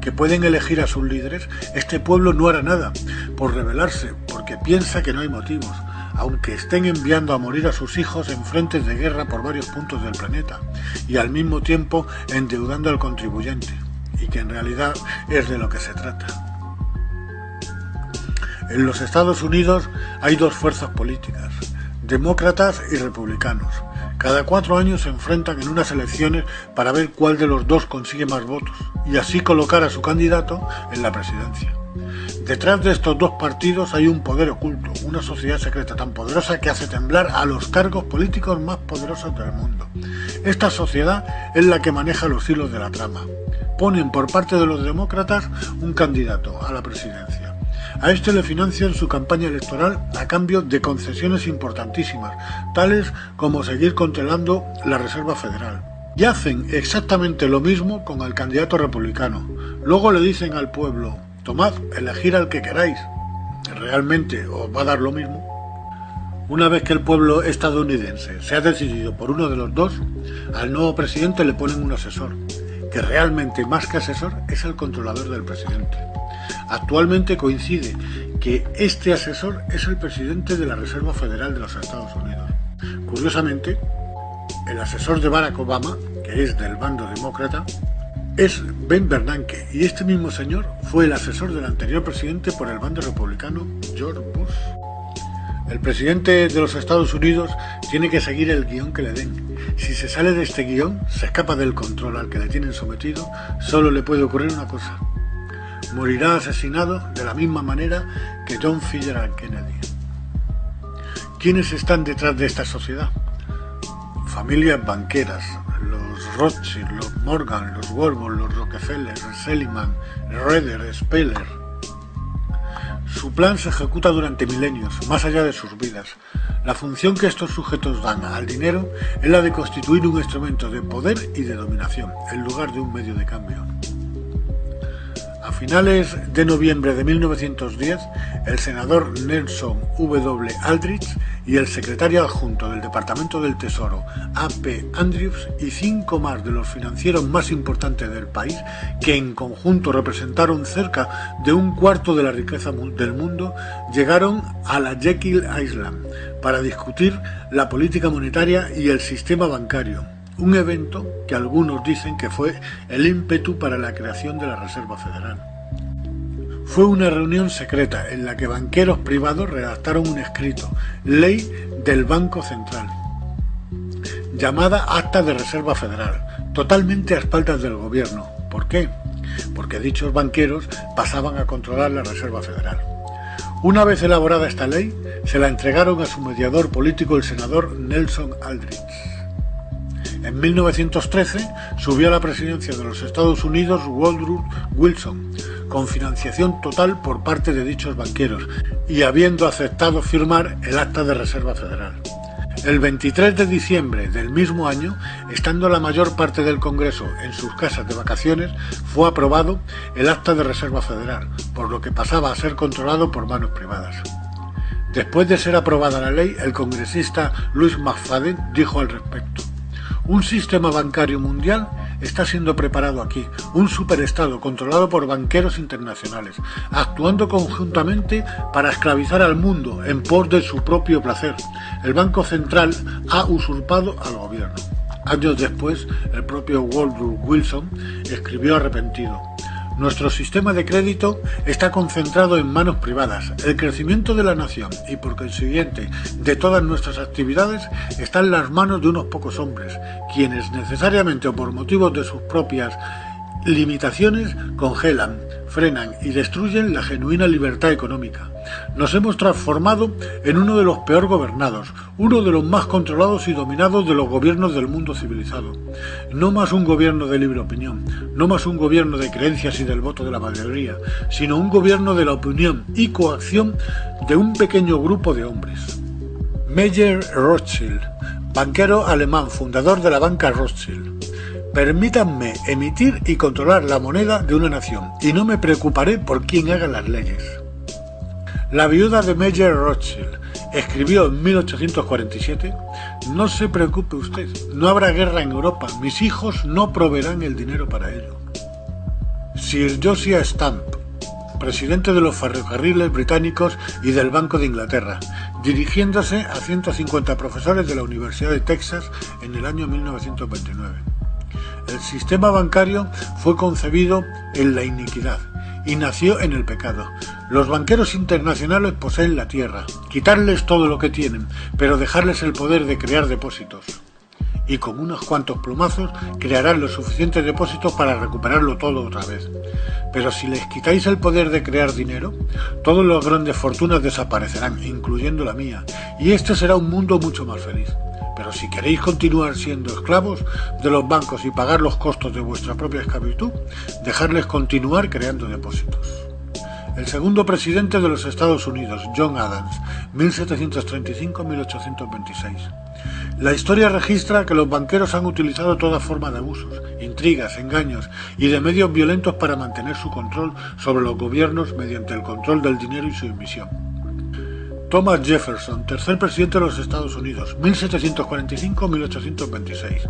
que pueden elegir a sus líderes, este pueblo no hará nada por rebelarse, porque piensa que no hay motivos, aunque estén enviando a morir a sus hijos en frentes de guerra por varios puntos del planeta, y al mismo tiempo endeudando al contribuyente, y que en realidad es de lo que se trata. En los Estados Unidos hay dos fuerzas políticas, demócratas y republicanos. Cada 4 años se enfrentan en unas elecciones para ver cuál de los dos consigue más votos y así colocar a su candidato en la presidencia. Detrás de estos dos partidos hay un poder oculto, una sociedad secreta tan poderosa que hace temblar a los cargos políticos más poderosos del mundo. Esta sociedad es la que maneja los hilos de la trama. Ponen por parte de los demócratas un candidato a la presidencia. A este le financian su campaña electoral a cambio de concesiones importantísimas, tales como seguir controlando la Reserva Federal. Y hacen exactamente lo mismo con el candidato republicano. Luego le dicen al pueblo, tomad, elegir al que queráis. ¿Realmente os va a dar lo mismo? Una vez que el pueblo estadounidense se ha decidido por uno de los dos, al nuevo presidente le ponen un asesor, que realmente más que asesor es el controlador del presidente. Actualmente coincide que este asesor es el presidente de la Reserva Federal de los Estados Unidos. Curiosamente, el asesor de Barack Obama, que es del bando demócrata, es Ben Bernanke, y este mismo señor fue el asesor del anterior presidente por el bando republicano, George Bush. El presidente de los Estados Unidos tiene que seguir el guión que le den. Si se sale de este guión, se escapa del control al que le tienen sometido, solo le puede ocurrir una cosa: morirá asesinado de la misma manera que John F. Kennedy. ¿Quiénes están detrás de esta sociedad? Familias banqueras, los Rothschild, los Morgan, los Warburg, los Rockefeller, Seligman, Reder, Speller. Su plan se ejecuta durante milenios, más allá de sus vidas. La función que estos sujetos dan al dinero es la de constituir un instrumento de poder y de dominación, en lugar de un medio de cambio. A finales de noviembre de 1910, el senador Nelson W. Aldrich y el secretario adjunto del Departamento del Tesoro, A.P. Andrews, y 5 más de los financieros más importantes del país, que en conjunto representaron cerca de un cuarto de la riqueza del mundo, llegaron a la Jekyll Island para discutir la política monetaria y el sistema bancario. Un evento que algunos dicen que fue el ímpetu para la creación de la Reserva Federal. Fue una reunión secreta en la que banqueros privados redactaron un escrito, Ley del Banco Central, llamada Acta de Reserva Federal, totalmente a espaldas del gobierno. ¿Por qué? Porque dichos banqueros pasaban a controlar la Reserva Federal. Una vez elaborada esta ley, se la entregaron a su mediador político, el senador Nelson Aldrich. En 1913 subió a la presidencia de los Estados Unidos Woodrow Wilson, con financiación total por parte de dichos banqueros y habiendo aceptado firmar el Acta de Reserva Federal. El 23 de diciembre del mismo año, estando la mayor parte del Congreso en sus casas de vacaciones, fue aprobado el Acta de Reserva Federal, por lo que pasaba a ser controlado por manos privadas. Después de ser aprobada la ley, el congresista Louis McFadden dijo al respecto: un sistema bancario mundial está siendo preparado aquí, un superestado controlado por banqueros internacionales, actuando conjuntamente para esclavizar al mundo en pos de su propio placer. El Banco Central ha usurpado al gobierno. Años después, el propio Woodrow Wilson escribió arrepentido: nuestro sistema de crédito está concentrado en manos privadas. El crecimiento de la nación y, por consiguiente, de todas nuestras actividades está en las manos de unos pocos hombres, quienes necesariamente o por motivos de sus propias limitaciones congelan, frenan y destruyen la genuina libertad económica. nos hemos transformado en uno de los peor gobernados, uno de los más controlados y dominados de los gobiernos del mundo civilizado. No más un gobierno de libre opinión, no más un gobierno de creencias y del voto de la mayoría, sino un gobierno de la opinión y coacción de un pequeño grupo de hombres. Meyer Rothschild, banquero alemán, fundador de la banca Rothschild. Permítanme emitir y controlar la moneda de una nación, y no me preocuparé por quién haga las leyes. La viuda de Meyer Rothschild escribió en 1847: no se preocupe usted, no habrá guerra en Europa, mis hijos no proveerán el dinero para ello. Sir Josiah Stamp, presidente de los ferrocarriles británicos y del Banco de Inglaterra, dirigiéndose a 150 profesores de la Universidad de Texas en el año 1929. El sistema bancario fue concebido en la iniquidad y nació en el pecado. Los banqueros internacionales poseen la tierra, quitarles todo lo que tienen, pero dejarles el poder de crear depósitos. Y con unos cuantos plumazos crearán los suficientes depósitos para recuperarlo todo otra vez. Pero si les quitáis el poder de crear dinero, todas las grandes fortunas desaparecerán, incluyendo la mía, y este será un mundo mucho más feliz. Pero si queréis continuar siendo esclavos de los bancos y pagar los costos de vuestra propia esclavitud, dejadles continuar creando depósitos. El segundo presidente de los Estados Unidos, John Adams, 1735-1826. La historia registra que los banqueros han utilizado toda forma de abusos, intrigas, engaños y de medios violentos para mantener su control sobre los gobiernos mediante el control del dinero y su emisión. Thomas Jefferson, tercer presidente de los Estados Unidos, 1745-1826.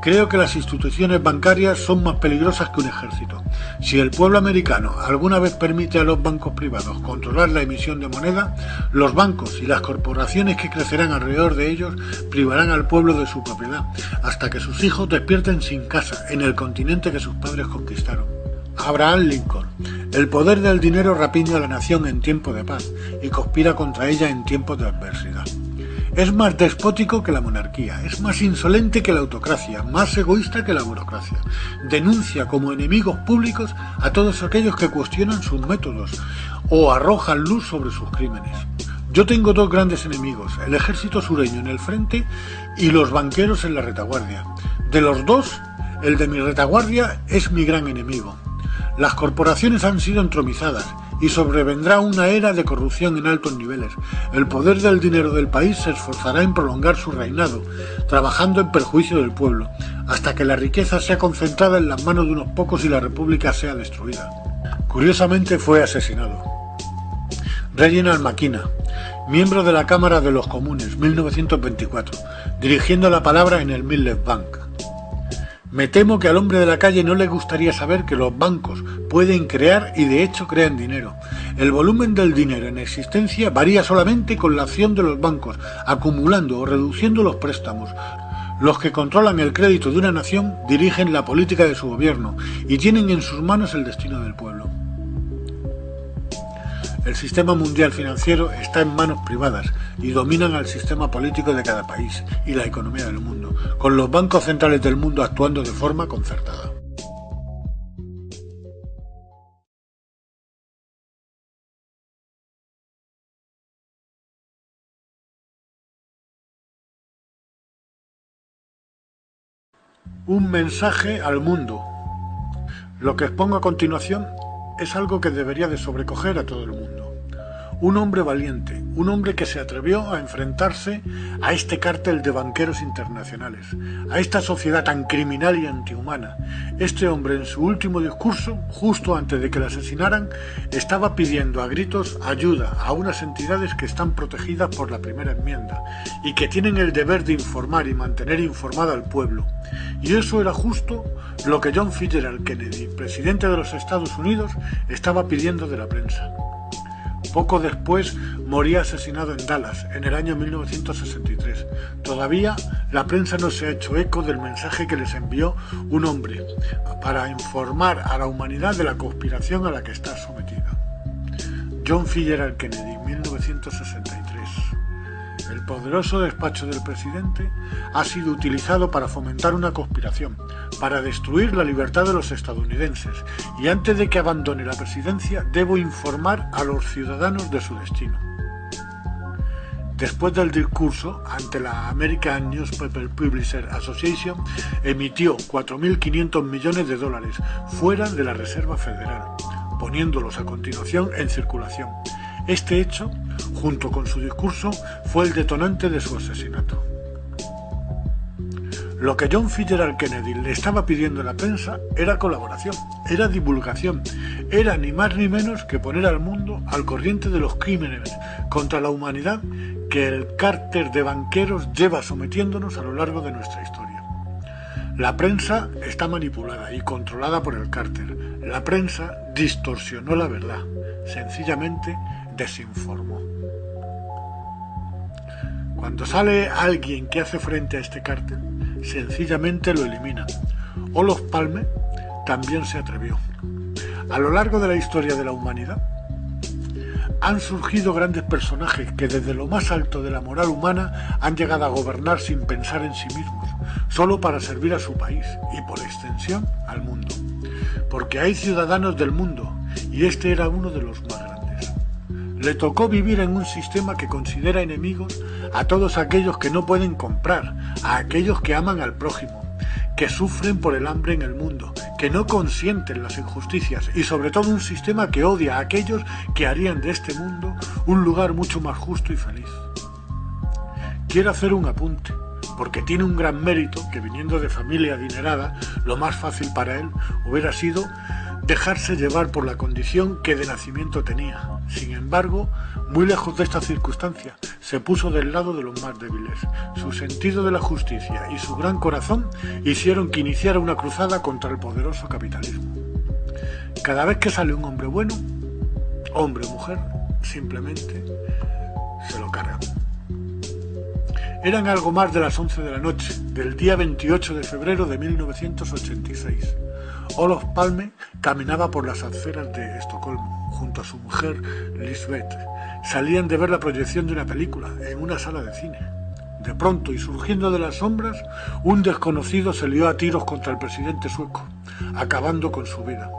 Creo que las instituciones bancarias son más peligrosas que un ejército. Si el pueblo americano alguna vez permite a los bancos privados controlar la emisión de moneda, los bancos y las corporaciones que crecerán alrededor de ellos privarán al pueblo de su propiedad, hasta que sus hijos despierten sin casa en el continente que sus padres conquistaron. Abraham Lincoln. El poder del dinero rapiña a la nación en tiempo de paz y conspira contra ella en tiempos de adversidad. Es más despótico que la monarquía, es más insolente que la autocracia, más egoísta que la burocracia. Denuncia como enemigos públicos a todos aquellos que cuestionan sus métodos o arrojan luz sobre sus crímenes. Yo tengo dos grandes enemigos, el ejército sureño en el frente y los banqueros en la retaguardia. De los dos, el de mi retaguardia es mi gran enemigo. Las corporaciones han sido entromizadas y sobrevendrá una era de corrupción en altos niveles. El poder del dinero del país se esforzará en prolongar su reinado, trabajando en perjuicio del pueblo, hasta que la riqueza sea concentrada en las manos de unos pocos y la república sea destruida. Curiosamente fue asesinado. Reginald Maquina, miembro de la Cámara de los Comunes, 1924, dirigiendo la palabra en el Millet Bank. Me temo que al hombre de la calle no le gustaría saber que los bancos pueden crear y de hecho crean dinero. El volumen del dinero en existencia varía solamente con la acción de los bancos, acumulando o reduciendo los préstamos. Los que controlan el crédito de una nación dirigen la política de su gobierno y tienen en sus manos el destino del pueblo. El sistema mundial financiero está en manos privadas y dominan al sistema político de cada país y la economía del mundo, con los bancos centrales del mundo actuando de forma concertada. Un mensaje al mundo. Lo que expongo a continuación es algo que debería de sobrecoger a todo el mundo. Un hombre valiente, un hombre que se atrevió a enfrentarse a este cártel de banqueros internacionales, a esta sociedad tan criminal y antihumana. Este hombre en su último discurso, justo antes de que le asesinaran, estaba pidiendo a gritos ayuda a unas entidades que están protegidas por la primera enmienda y que tienen el deber de informar y mantener informado al pueblo. Y eso era justo lo que John Fitzgerald Kennedy, presidente de los Estados Unidos, estaba pidiendo de la prensa. Poco después moría asesinado en Dallas, en el año 1963. Todavía la prensa no se ha hecho eco del mensaje que les envió un hombre para informar a la humanidad de la conspiración a la que está sometida. John Fitzgerald Kennedy, 1963. El poderoso despacho del presidente ha sido utilizado para fomentar una conspiración, para destruir la libertad de los estadounidenses, y antes de que abandone la presidencia debo informar a los ciudadanos de su destino. Después del discurso ante la American Newspaper Publishers Association, emitió 4.500 millones de dólares fuera de la Reserva Federal, poniéndolos a continuación en circulación. Este hecho, junto con su discurso, fue el detonante de su asesinato. Lo que John Fitzgerald Kennedy le estaba pidiendo a la prensa era colaboración, era divulgación, era ni más ni menos que poner al mundo al corriente de los crímenes contra la humanidad que el cártel de banqueros lleva sometiéndonos a lo largo de nuestra historia. La prensa está manipulada y controlada por el cártel. La prensa distorsionó la verdad, sencillamente desinformó. Cuando sale alguien que hace frente a este cártel, sencillamente lo elimina. Olof Palme también se atrevió. A lo largo de la historia de la humanidad, han surgido grandes personajes que desde lo más alto de la moral humana han llegado a gobernar sin pensar en sí mismos, solo para servir a su país y, por extensión, al mundo. Porque hay ciudadanos del mundo, y este era uno de los más grandes. Le tocó vivir en un sistema que considera enemigos a todos aquellos que no pueden comprar, a aquellos que aman al prójimo, que sufren por el hambre en el mundo, que no consienten las injusticias y sobre todo un sistema que odia a aquellos que harían de este mundo un lugar mucho más justo y feliz. Quiero hacer un apunte, porque tiene un gran mérito que viniendo de familia adinerada, lo más fácil para él hubiera sido dejarse llevar por la condición que de nacimiento tenía. Sin embargo, muy lejos de esta circunstancia, se puso del lado de los más débiles. Su sentido de la justicia y su gran corazón hicieron que iniciara una cruzada contra el poderoso capitalismo. Cada vez que sale un hombre bueno, hombre o mujer, simplemente se lo cargan. Eran algo más de las 11 de la noche, del día 28 de febrero de 1986. Olof Palme caminaba por las aceras de Estocolmo, junto a su mujer Lisbeth. Salían de ver la proyección de una película en una sala de cine. De pronto, y surgiendo de las sombras, un desconocido se lió a tiros contra el presidente sueco, acabando con su vida.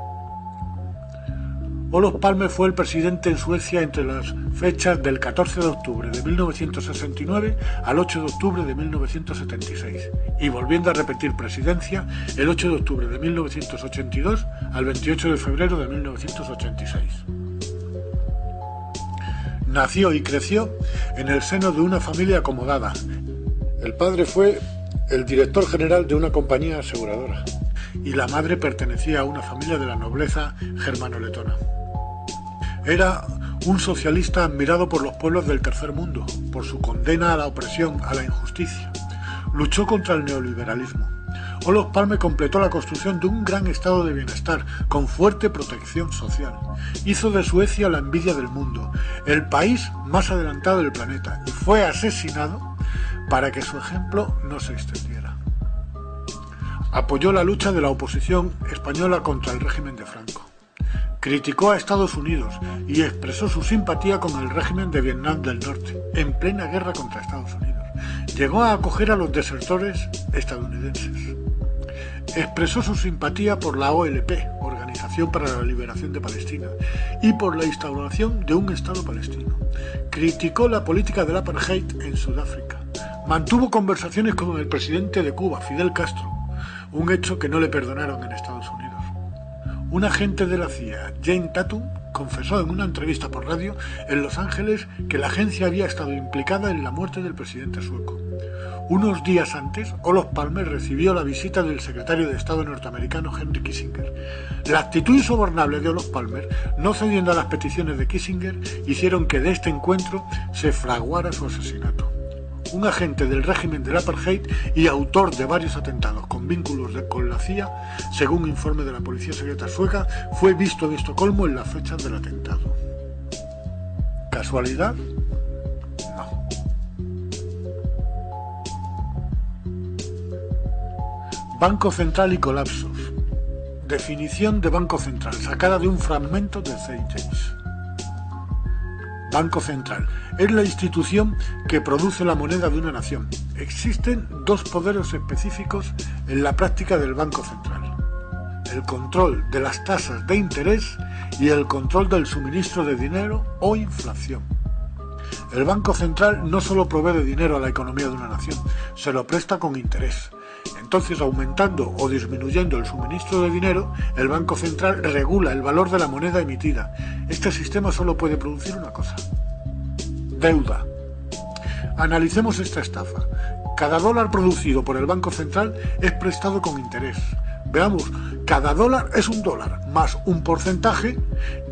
Olof Palme fue el presidente en Suecia entre las fechas del 14 de octubre de 1969 al 8 de octubre de 1976 y volviendo a repetir presidencia el 8 de octubre de 1982 al 28 de febrero de 1986. Nació y creció en el seno de una familia acomodada. El padre fue el director general de una compañía aseguradora y la madre pertenecía a una familia de la nobleza germano-letona. Era un socialista admirado por los pueblos del tercer mundo, por su condena a la opresión, a la injusticia. Luchó contra el neoliberalismo. Olof Palme completó la construcción de un gran estado de bienestar con fuerte protección social. Hizo de Suecia la envidia del mundo, el país más adelantado del planeta, y fue asesinado para que su ejemplo no se extendiera. Apoyó la lucha de la oposición española contra el régimen de Franco. Criticó a Estados Unidos y expresó su simpatía con el régimen de Vietnam del Norte, en plena guerra contra Estados Unidos. Llegó a acoger a los desertores estadounidenses. Expresó su simpatía por la OLP, Organización para la Liberación de Palestina, y por la instauración de un Estado palestino. Criticó la política del apartheid en Sudáfrica. Mantuvo conversaciones con el presidente de Cuba, Fidel Castro, un hecho que no le perdonaron en Estados Unidos. Un agente de la CIA, Jane Tatum, confesó en una entrevista por radio en Los Ángeles que la agencia había estado implicada en la muerte del presidente sueco. Unos días antes, Olof Palme recibió la visita del secretario de Estado norteamericano Henry Kissinger. La actitud insobornable de Olof Palme, no cediendo a las peticiones de Kissinger, hicieron que de este encuentro se fraguara su asesinato. Un agente del régimen del apartheid y autor de varios atentados con vínculos con la CIA, según informe de la policía secreta sueca, fue visto en Estocolmo en las fechas del atentado. ¿Casualidad? No. Banco Central y colapsos. Definición de Banco Central, sacada de un fragmento de C. James. Banco Central. Es la institución que produce la moneda de una nación. Existen dos poderes específicos en la práctica del Banco Central: el control de las tasas de interés y el control del suministro de dinero o inflación. El Banco Central no solo provee dinero a la economía de una nación, se lo presta con interés. Entonces, aumentando o disminuyendo el suministro de dinero, el Banco Central regula el valor de la moneda emitida. Este sistema solo puede producir una cosa: deuda. Analicemos esta estafa. Cada dólar producido por el Banco Central es prestado con interés. Veamos, cada dólar es un dólar más un porcentaje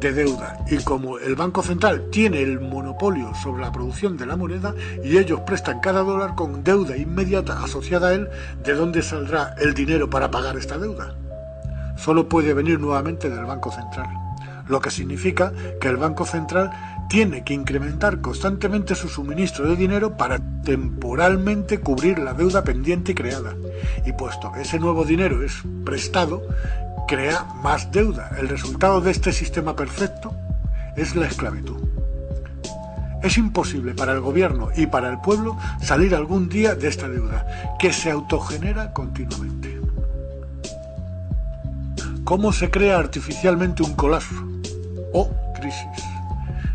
de deuda, y como el Banco Central tiene el monopolio sobre la producción de la moneda y ellos prestan cada dólar con deuda inmediata asociada a él, ¿de dónde saldrá el dinero para pagar esta deuda? Solo puede venir nuevamente del Banco Central, lo que significa que el Banco Central tiene que incrementar constantemente su suministro de dinero para temporalmente cubrir la deuda pendiente y creada. Y puesto que ese nuevo dinero es prestado, crea más deuda. El resultado de este sistema perfecto es la esclavitud. Es imposible para el gobierno y para el pueblo salir algún día de esta deuda, que se autogenera continuamente. ¿Cómo se crea artificialmente un colapso o crisis?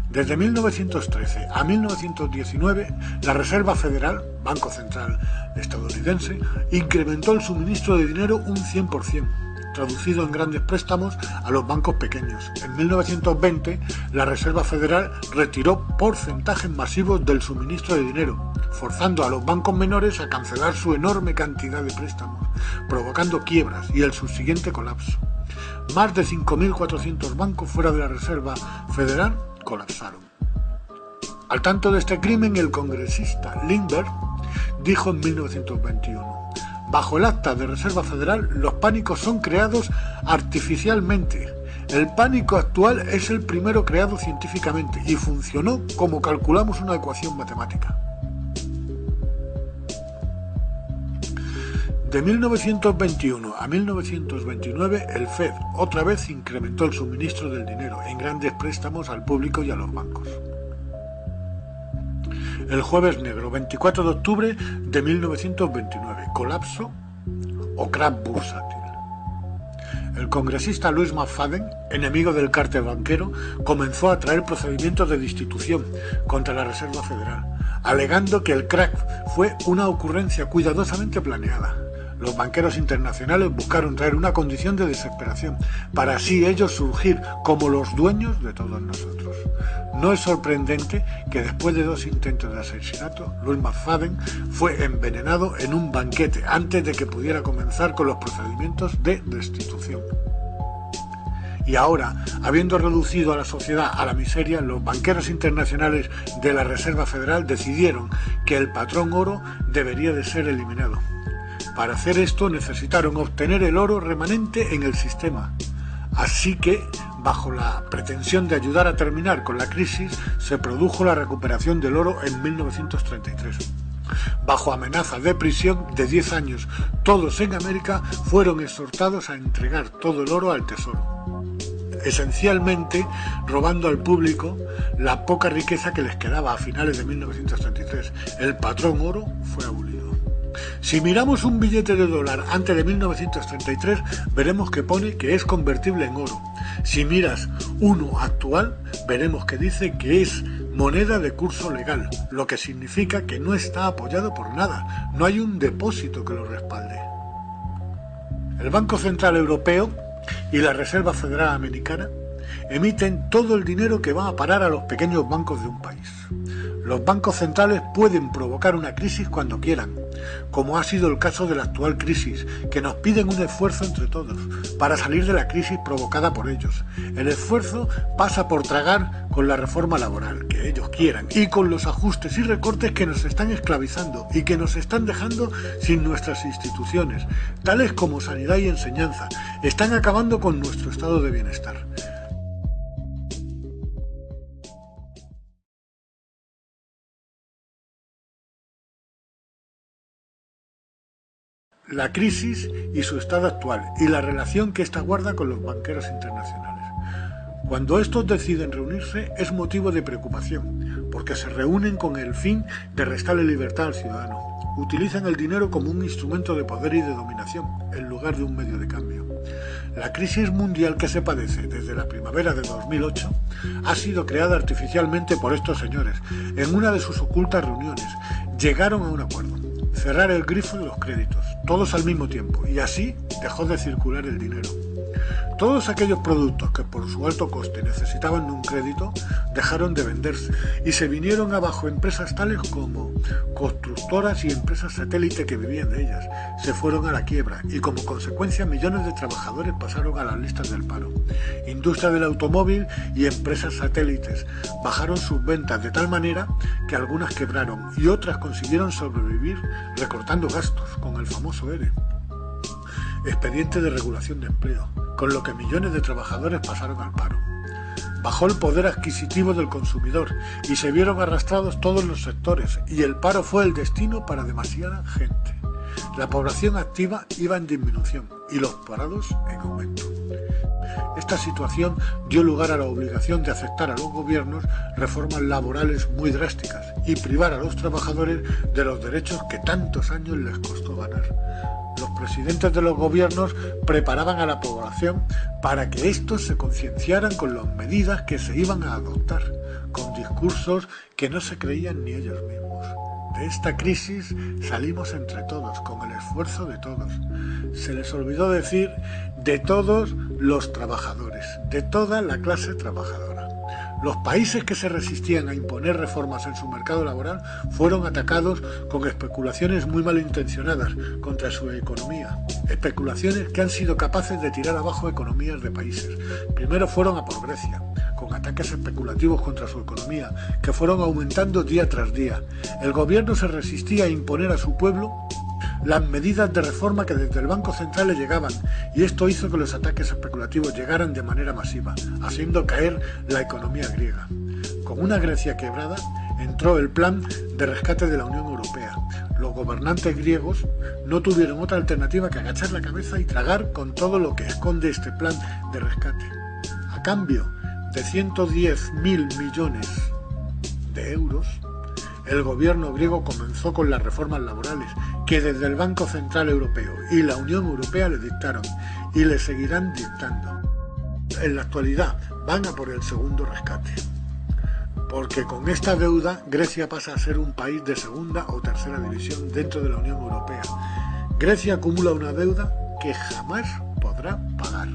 Desde 1913 a 1919, la Reserva Federal, Banco Central estadounidense, incrementó el suministro de dinero un 100%, traducido en grandes préstamos a los bancos pequeños. En 1920, la Reserva Federal retiró porcentajes masivos del suministro de dinero, forzando a los bancos menores a cancelar su enorme cantidad de préstamos, provocando quiebras y el subsiguiente colapso. Más de 5.400 bancos fuera de la Reserva Federal colapsaron. Al tanto de este crimen, el congresista Lindbergh dijo en 1921: bajo el acta de Reserva Federal, los pánicos son creados artificialmente. El pánico actual es el primero creado científicamente y funcionó como calculamos una ecuación matemática. De 1921 a 1929, el Fed otra vez incrementó el suministro del dinero en grandes préstamos al público y a los bancos. El jueves negro, 24 de octubre de 1929, colapso o crack bursátil. El congresista Louis McFadden, enemigo del cártel banquero, comenzó a traer procedimientos de destitución contra la Reserva Federal, alegando que el crack fue una ocurrencia cuidadosamente planeada. Los banqueros internacionales buscaron traer una condición de desesperación, para así ellos surgir como los dueños de todos nosotros. No es sorprendente que después de 2 intentos de asesinato, Louis McFadden fue envenenado en un banquete antes de que pudiera comenzar con los procedimientos de destitución. Y ahora, habiendo reducido a la sociedad a la miseria, los banqueros internacionales de la Reserva Federal decidieron que el patrón oro debería de ser eliminado. Para hacer esto necesitaron obtener el oro remanente en el sistema. Así que, bajo la pretensión de ayudar a terminar con la crisis, se produjo la recuperación del oro en 1933. Bajo amenaza de prisión de 10 años, todos en América fueron exhortados a entregar todo el oro al tesoro, esencialmente robando al público la poca riqueza que les quedaba a finales de 1933. El patrón oro fue abolido. Si miramos un billete de dólar antes de 1933, veremos que pone que es convertible en oro. Si miras uno actual, veremos que dice que es moneda de curso legal, lo que significa que no está apoyado por nada, no hay un depósito que lo respalde. El Banco Central Europeo y la Reserva Federal Americana emiten todo el dinero que va a parar a los pequeños bancos de un país. Los bancos centrales pueden provocar una crisis cuando quieran, como ha sido el caso de la actual crisis, que nos piden un esfuerzo entre todos para salir de la crisis provocada por ellos. El esfuerzo pasa por tragar con la reforma laboral que ellos quieran y con los ajustes y recortes que nos están esclavizando y que nos están dejando sin nuestras instituciones, tales como sanidad y enseñanza. Están acabando con nuestro estado de bienestar. La crisis y su estado actual, y la relación que ésta guarda con los banqueros internacionales. Cuando estos deciden reunirse es motivo de preocupación, porque se reúnen con el fin de restarle libertad al ciudadano. Utilizan el dinero como un instrumento de poder y de dominación, en lugar de un medio de cambio. La crisis mundial que se padece desde la primavera de 2008 ha sido creada artificialmente por estos señores. En una de sus ocultas reuniones llegaron a un acuerdo: cerrar el grifo de los créditos, todos al mismo tiempo, y así dejó de circular el dinero. Todos aquellos productos que por su alto coste necesitaban de un crédito dejaron de venderse y se vinieron abajo empresas tales como constructoras y empresas satélite que vivían de ellas. Se fueron a la quiebra y como consecuencia millones de trabajadores pasaron a las listas del paro. Industria del automóvil y empresas satélites bajaron sus ventas de tal manera que algunas quebraron y otras consiguieron sobrevivir recortando gastos con el famoso ERE, expediente de regulación de empleo, con lo que millones de trabajadores pasaron al paro. Bajó el poder adquisitivo del consumidor y se vieron arrastrados todos los sectores, y el paro fue el destino para demasiada gente. La población activa iba en disminución y los parados en aumento. Esta situación dio lugar a la obligación de aceptar a los gobiernos reformas laborales muy drásticas y privar a los trabajadores de los derechos que tantos años les costó ganar. Los presidentes de los gobiernos preparaban a la población para que estos se concienciaran con las medidas que se iban a adoptar, con discursos que no se creían ni ellos mismos. De esta crisis salimos entre todos, con el esfuerzo de todos. Se les olvidó decir de todos los trabajadores, de toda la clase trabajadora. Los países que se resistían a imponer reformas en su mercado laboral fueron atacados con especulaciones muy malintencionadas contra su economía. Especulaciones que han sido capaces de tirar abajo economías de países. Primero fueron a por Grecia, con ataques especulativos contra su economía, que fueron aumentando día tras día. El gobierno se resistía a imponer a su pueblo las medidas de reforma que desde el Banco Central le llegaban, y esto hizo que los ataques especulativos llegaran de manera masiva, haciendo caer la economía griega. Con una Grecia quebrada, entró el plan de rescate de la Unión Europea. Los gobernantes griegos no tuvieron otra alternativa que agachar la cabeza y tragar con todo lo que esconde este plan de rescate. A cambio de 110.000 millones de euros, el gobierno griego comenzó con las reformas laborales que desde el Banco Central Europeo y la Unión Europea le dictaron y le seguirán dictando. En la actualidad van a por el segundo rescate, porque con esta deuda Grecia pasa a ser un país de segunda o tercera división dentro de la Unión Europea. Grecia acumula una deuda que jamás podrá pagar.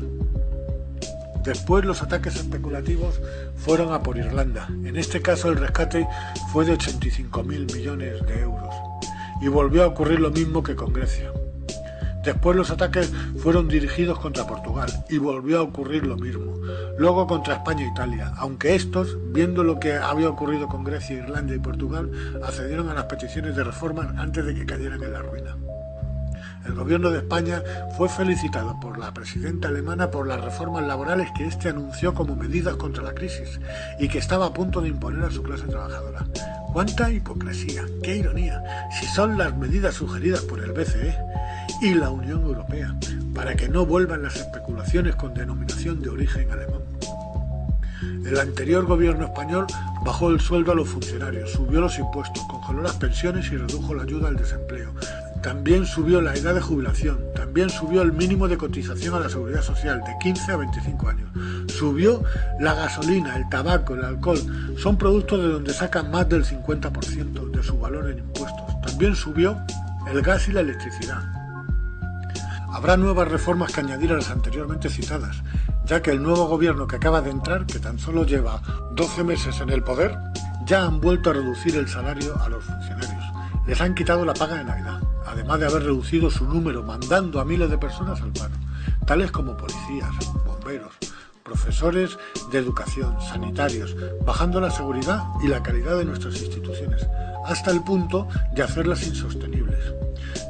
Después los ataques especulativos fueron a por Irlanda. En este caso el rescate fue de 85.000 millones de euros. Y volvió a ocurrir lo mismo que con Grecia. Después los ataques fueron dirigidos contra Portugal y volvió a ocurrir lo mismo. Luego contra España e Italia, aunque estos, viendo lo que había ocurrido con Grecia, Irlanda y Portugal, accedieron a las peticiones de reforma antes de que cayeran en la ruina. El gobierno de España fue felicitado por la presidenta alemana por las reformas laborales que éste anunció como medidas contra la crisis y que estaba a punto de imponer a su clase trabajadora. ¡Cuánta hipocresía! ¡Qué ironía! Si son las medidas sugeridas por el BCE y la Unión Europea para que no vuelvan las especulaciones con denominación de origen alemán. El anterior gobierno español bajó el sueldo a los funcionarios, subió los impuestos, congeló las pensiones y redujo la ayuda al desempleo. También subió la edad de jubilación, también subió el mínimo de cotización a la seguridad social de 15 a 25 años. Subió la gasolina, el tabaco, el alcohol, son productos de donde sacan más del 50% de su valor en impuestos. También subió el gas y la electricidad. Habrá nuevas reformas que añadir a las anteriormente citadas, ya que el nuevo gobierno que acaba de entrar, que tan solo lleva 12 meses en el poder, ya han vuelto a reducir el salario a los funcionarios. Les han quitado la paga de Navidad, además de haber reducido su número, mandando a miles de personas al paro, tales como policías, bomberos, profesores de educación, sanitarios, bajando la seguridad y la calidad de nuestras instituciones, hasta el punto de hacerlas insostenibles,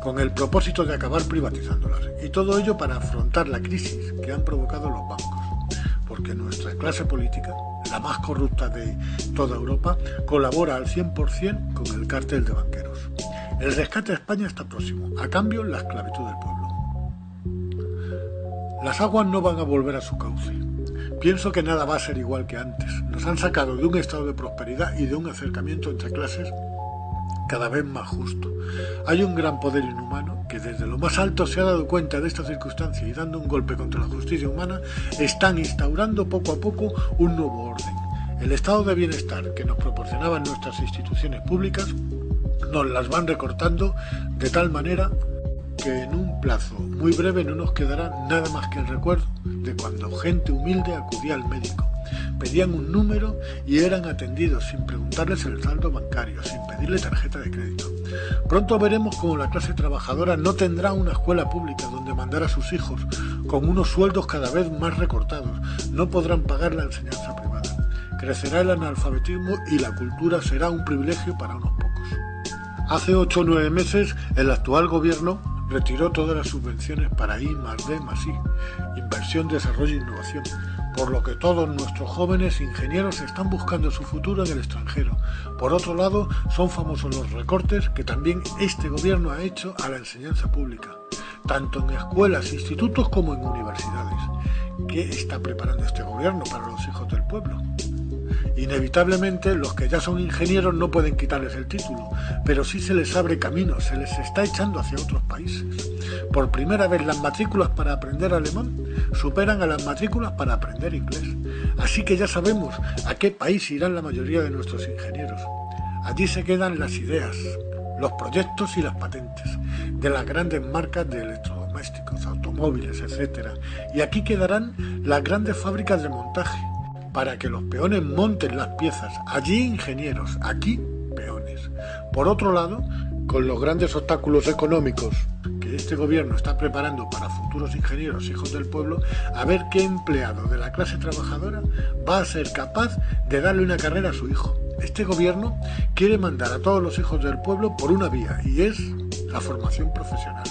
con el propósito de acabar privatizándolas, y todo ello para afrontar la crisis que han provocado los bancos, porque nuestra clase política, la más corrupta de toda Europa, colabora al 100% con el cártel de banqueros. El rescate a España está próximo, a cambio la esclavitud del pueblo. Las aguas no van a volver a su cauce, Pienso que nada va a ser igual que antes. Nos han sacado de un estado de prosperidad y de un acercamiento entre clases cada vez más justo. Hay un gran poder inhumano que desde lo más alto se ha dado cuenta de esta circunstancia y dando un golpe contra la justicia humana, están instaurando poco a poco un nuevo orden. El estado de bienestar que nos proporcionaban nuestras instituciones públicas nos las van recortando de tal manera que en un plazo muy breve no nos quedará nada más que el recuerdo de cuando gente humilde acudía al médico, pedían un número y eran atendidos sin preguntarles el saldo bancario, sin pedirle tarjeta de crédito. Pronto veremos cómo la clase trabajadora no tendrá una escuela pública donde mandar a sus hijos, con unos sueldos cada vez más recortados, no podrán pagar la enseñanza privada. Crecerá el analfabetismo y la cultura será un privilegio para unos pocos. Hace 8 o 9 meses el actual gobierno retiró todas las subvenciones para I+D+I, inversión, desarrollo e innovación, por lo que todos nuestros jóvenes ingenieros están buscando su futuro en el extranjero. Por otro lado, son famosos los recortes que también este gobierno ha hecho a la enseñanza pública, tanto en escuelas, institutos como en universidades. ¿Qué está preparando este gobierno para los hijos del pueblo? Inevitablemente los que ya son ingenieros no pueden quitarles el título, pero sí se les abre camino, se les está echando hacia otros países. Por primera vez las matrículas para aprender alemán superan a las matrículas para aprender inglés. Así que ya sabemos a qué país irán la mayoría de nuestros ingenieros. Allí se quedan las ideas, los proyectos y las patentes de las grandes marcas de electrodomésticos, automóviles, etc. Y aquí quedarán las grandes fábricas de montaje, para que los peones monten las piezas. Allí ingenieros, aquí peones. Por otro lado, con los grandes obstáculos económicos que este gobierno está preparando para futuros ingenieros hijos del pueblo, a ver qué empleado de la clase trabajadora va a ser capaz de darle una carrera a su hijo. Este gobierno quiere mandar a todos los hijos del pueblo por una vía, y es la formación profesional.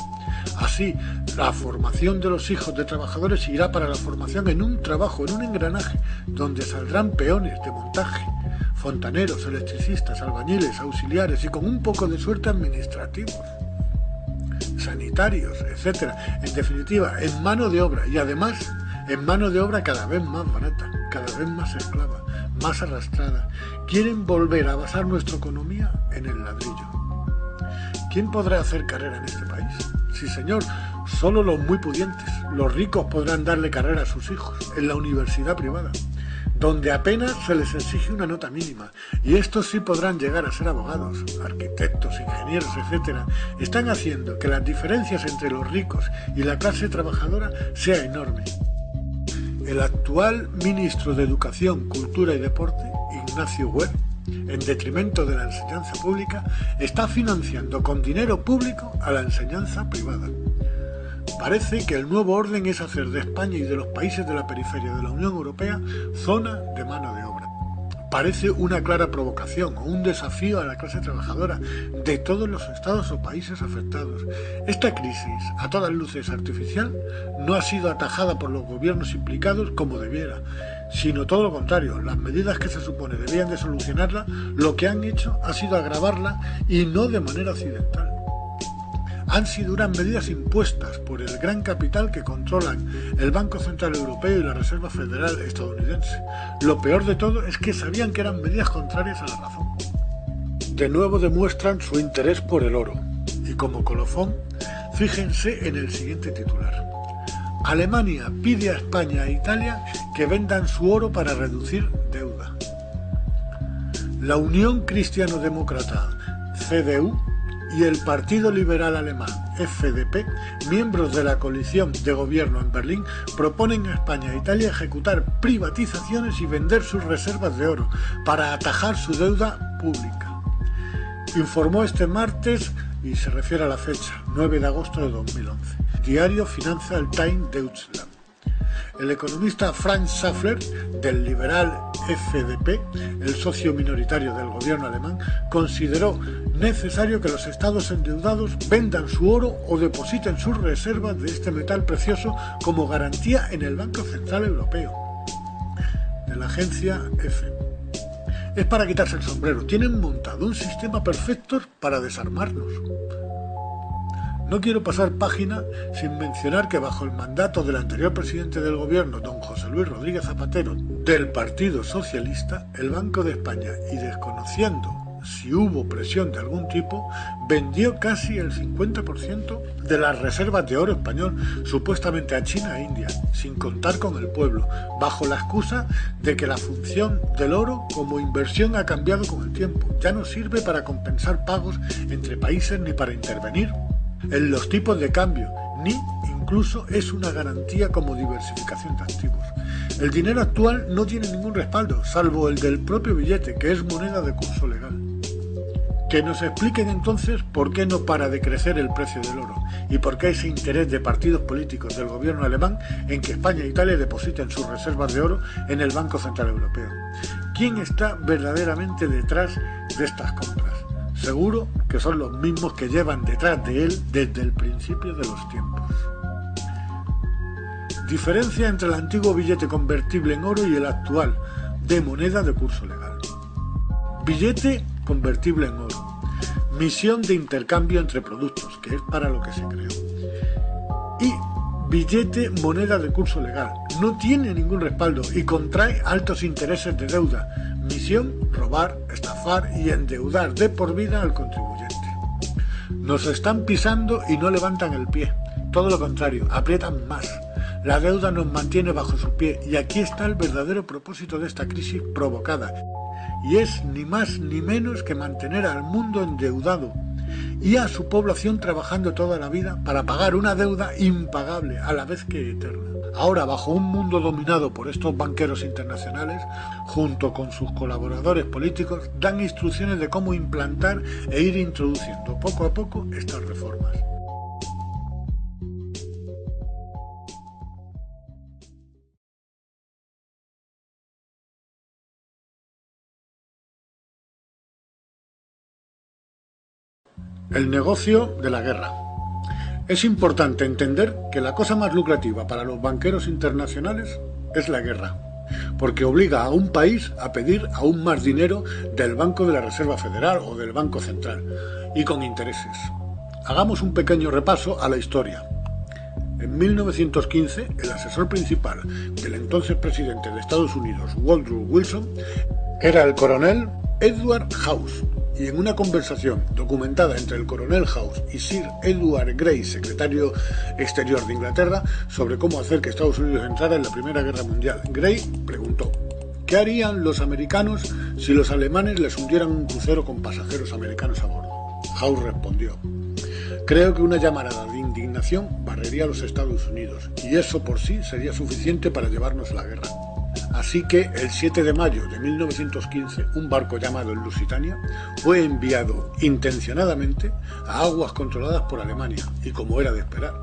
Así, la formación de los hijos de trabajadores irá para la formación en un trabajo, en un engranaje, donde saldrán peones de montaje, fontaneros, electricistas, albañiles, auxiliares y con un poco de suerte administrativos, sanitarios, etc. En definitiva, en mano de obra, y además en mano de obra cada vez más barata, cada vez más esclava, más arrastrada. Quieren volver a basar nuestra economía en el ladrillo. ¿Quién podrá hacer carrera en este país? Sí, señor, solo los muy pudientes. Los ricos podrán darle carrera a sus hijos en la universidad privada, donde apenas se les exige una nota mínima, y estos sí podrán llegar a ser abogados, arquitectos, ingenieros, etc. Están haciendo que las diferencias entre los ricos y la clase trabajadora sea enorme. El actual ministro de Educación, Cultura y Deporte, Ignacio Webb, en detrimento de la enseñanza pública, está financiando con dinero público a la enseñanza privada. Parece que el nuevo orden es hacer de España y de los países de la periferia de la Unión Europea zona de mano de obra. Parece una clara provocación o un desafío a la clase trabajadora de todos los estados o países afectados. Esta crisis, a todas luces artificial, no ha sido atajada por los gobiernos implicados como debiera, sino todo lo contrario. Las medidas que se supone debían de solucionarla, lo que han hecho ha sido agravarla, y no de manera accidental. Han sido unas medidas impuestas por el gran capital que controlan el Banco Central Europeo y la Reserva Federal estadounidense. Lo peor de todo es que sabían que eran medidas contrarias a la razón. De nuevo demuestran su interés por el oro. Y como colofón, fíjense en el siguiente titular. Alemania pide a España e Italia que vendan su oro para reducir deuda. La Unión Cristiano-Demócrata, CDU, y el Partido Liberal Alemán, FDP, miembros de la coalición de gobierno en Berlín, proponen a España e Italia ejecutar privatizaciones y vender sus reservas de oro para atajar su deuda pública. Informó este martes, y se refiere a la fecha, 9 de agosto de 2011, diario Financial Times Deutschland. El economista Frank Schaffler, del liberal FDP, el socio minoritario del gobierno alemán, consideró necesario que los estados endeudados vendan su oro o depositen sus reservas de este metal precioso como garantía en el Banco Central Europeo, de la agencia EFE. Es para quitarse el sombrero. Tienen montado un sistema perfecto para desarmarnos. No quiero pasar página sin mencionar que bajo el mandato del anterior presidente del gobierno, don José Luis Rodríguez Zapatero, del Partido Socialista, el Banco de España, y desconociendo si hubo presión de algún tipo, vendió casi el 50% de las reservas de oro español, supuestamente a China e India, sin contar con el pueblo, bajo la excusa de que la función del oro como inversión ha cambiado con el tiempo. Ya no sirve para compensar pagos entre países ni para intervenir en los tipos de cambio, ni incluso es una garantía como diversificación de activos. El dinero actual no tiene ningún respaldo, salvo el del propio billete, que es moneda de curso legal. Que nos expliquen entonces por qué no para de crecer el precio del oro y por qué ese interés de partidos políticos del gobierno alemán en que España e Italia depositen sus reservas de oro en el Banco Central Europeo. ¿Quién está verdaderamente detrás de estas compras? Seguro que son los mismos que llevan detrás de él desde el principio de los tiempos. Diferencia entre el antiguo billete convertible en oro y el actual, de moneda de curso legal. Billete convertible en oro. Misión de intercambio entre productos, que es para lo que se creó. Y billete moneda de curso legal. No tiene ningún respaldo y contrae altos intereses de deuda. Misión, robar, estafar y endeudar de por vida al contribuyente. Nos están pisando y no levantan el pie. Todo lo contrario, aprietan más. La deuda nos mantiene bajo su pie y aquí está el verdadero propósito de esta crisis provocada. Y es ni más ni menos que mantener al mundo endeudado y a su población trabajando toda la vida para pagar una deuda impagable a la vez que eterna. Ahora, bajo un mundo dominado por estos banqueros internacionales, junto con sus colaboradores políticos, dan instrucciones de cómo implantar e ir introduciendo poco a poco estas reformas. El negocio de la guerra. Es importante entender que la cosa más lucrativa para los banqueros internacionales es la guerra, porque obliga a un país a pedir aún más dinero del Banco de la Reserva Federal o del Banco Central, y con intereses. Hagamos un pequeño repaso a la historia. En 1915, el asesor principal del entonces presidente de Estados Unidos, Woodrow Wilson, era el coronel Edward House, y en una conversación documentada entre el coronel House y Sir Edward Grey, secretario exterior de Inglaterra, sobre cómo hacer que Estados Unidos entrara en la Primera Guerra Mundial, Grey preguntó: ¿qué harían los americanos si los alemanes les hundieran un crucero con pasajeros americanos a bordo? House respondió: creo que una llamarada de indignación barrería a los Estados Unidos, y eso por sí sería suficiente para llevarnos a la guerra. Así que el 7 de mayo de 1915, un barco llamado el Lusitania fue enviado intencionadamente a aguas controladas por Alemania, y como era de esperar,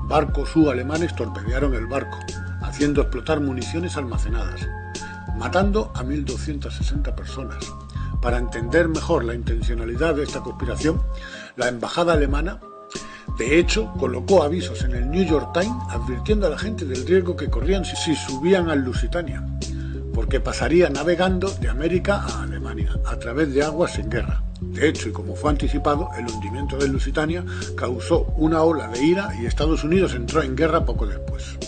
barcos alemanes torpedearon el barco, haciendo explotar municiones almacenadas, matando a 1.260 personas. Para entender mejor la intencionalidad de esta conspiración, la embajada alemana de hecho, colocó avisos en el New York Times advirtiendo a la gente del riesgo que corrían si subían al Lusitania, porque pasaría navegando de América a Alemania, a través de aguas en guerra. De hecho, y como fue anticipado, el hundimiento del Lusitania causó una ola de ira y Estados Unidos entró en guerra poco después.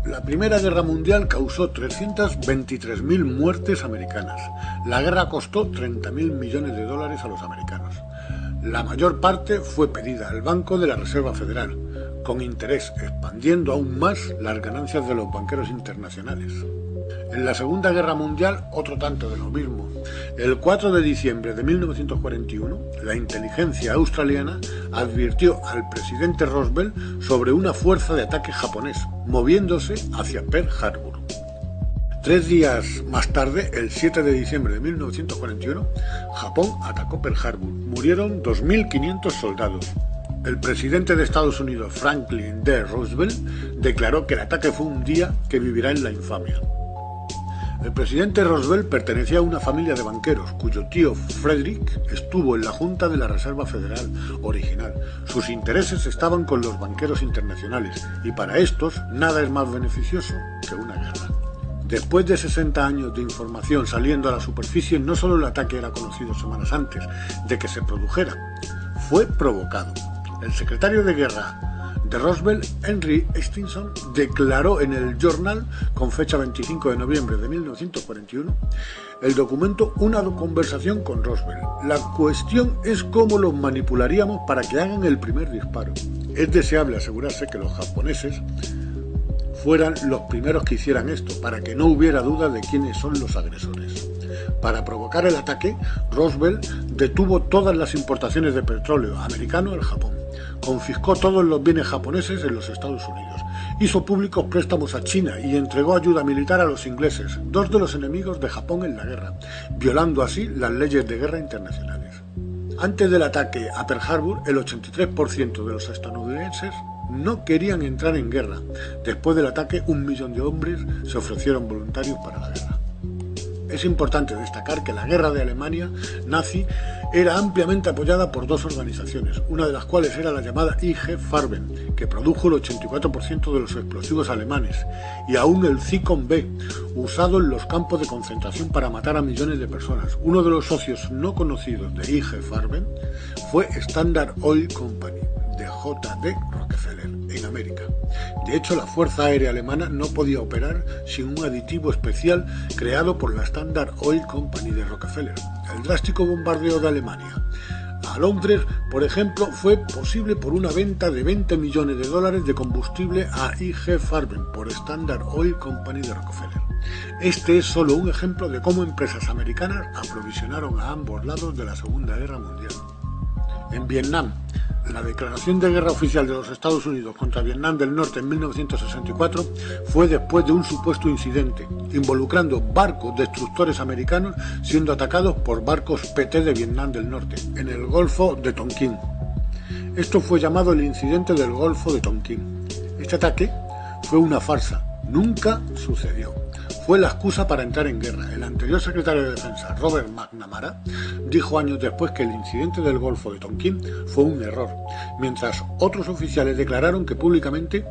La Primera Guerra Mundial causó 323.000 muertes americanas. La guerra costó $30.000 millones a los americanos. La mayor parte fue pedida al Banco de la Reserva Federal, con interés, expandiendo aún más las ganancias de los banqueros internacionales. En la Segunda Guerra Mundial, otro tanto de lo mismo. El 4 de diciembre de 1941, la inteligencia australiana advirtió al presidente Roosevelt sobre una fuerza de ataque japonés, moviéndose hacia Pearl Harbor. 3 días más tarde, el 7 de diciembre de 1941, Japón atacó Pearl Harbor. Murieron 2.500 soldados. El presidente de Estados Unidos, Franklin D. Roosevelt, declaró que el ataque fue un día que vivirá en la infamia. El presidente Roosevelt pertenecía a una familia de banqueros, cuyo tío Frederick estuvo en la Junta de la Reserva Federal original. Sus intereses estaban con los banqueros internacionales, y para estos nada es más beneficioso que una guerra. Después de 60 años de información saliendo a la superficie, no solo el ataque era conocido semanas antes de que se produjera, fue provocado. El secretario de guerra de Roosevelt, Henry Stinson, declaró en el Journal, con fecha 25 de noviembre de 1941, el documento Una conversación con Roosevelt. La cuestión es cómo los manipularíamos para que hagan el primer disparo. Es deseable asegurarse que los japoneses fueran los primeros que hicieran esto, para que no hubiera duda de quiénes son los agresores. Para provocar el ataque, Roosevelt detuvo todas las importaciones de petróleo americano al Japón, confiscó todos los bienes japoneses en los Estados Unidos, hizo públicos préstamos a China y entregó ayuda militar a los ingleses, dos de los enemigos de Japón en la guerra, violando así las leyes de guerra internacionales. Antes del ataque a Pearl Harbor, el 83% de los estadounidenses no querían entrar en guerra. Después del ataque, 1 millón de hombres se ofrecieron voluntarios para la guerra. Es importante destacar que la guerra de Alemania nazi era ampliamente apoyada por dos organizaciones, una de las cuales era la llamada IG Farben, que produjo el 84% de los explosivos alemanes, y aún el Zyklon B, usado en los campos de concentración para matar a millones de personas. Uno de los socios no conocidos de IG Farben fue Standard Oil Company, de J.D. Rockefeller, en América. De hecho, la Fuerza Aérea Alemana no podía operar sin un aditivo especial creado por la Standard Oil Company de Rockefeller. El drástico bombardeo de Alemania a Londres, por ejemplo, fue posible por una venta de $20 millones de combustible a IG Farben por Standard Oil Company de Rockefeller. Este es solo un ejemplo de cómo empresas americanas aprovisionaron a ambos lados de la Segunda Guerra Mundial. En Vietnam, la declaración de guerra oficial de los Estados Unidos contra Vietnam del Norte en 1964 fue después de un supuesto incidente, involucrando barcos destructores americanos siendo atacados por barcos PT de Vietnam del Norte, en el Golfo de Tonkin. Esto fue llamado el incidente del Golfo de Tonkin. Este ataque fue una farsa, nunca sucedió. Fue la excusa para entrar en guerra. El anterior secretario de Defensa, Robert McNamara, dijo años después que el incidente del Golfo de Tonkin fue un error, mientras otros oficiales declararon públicamente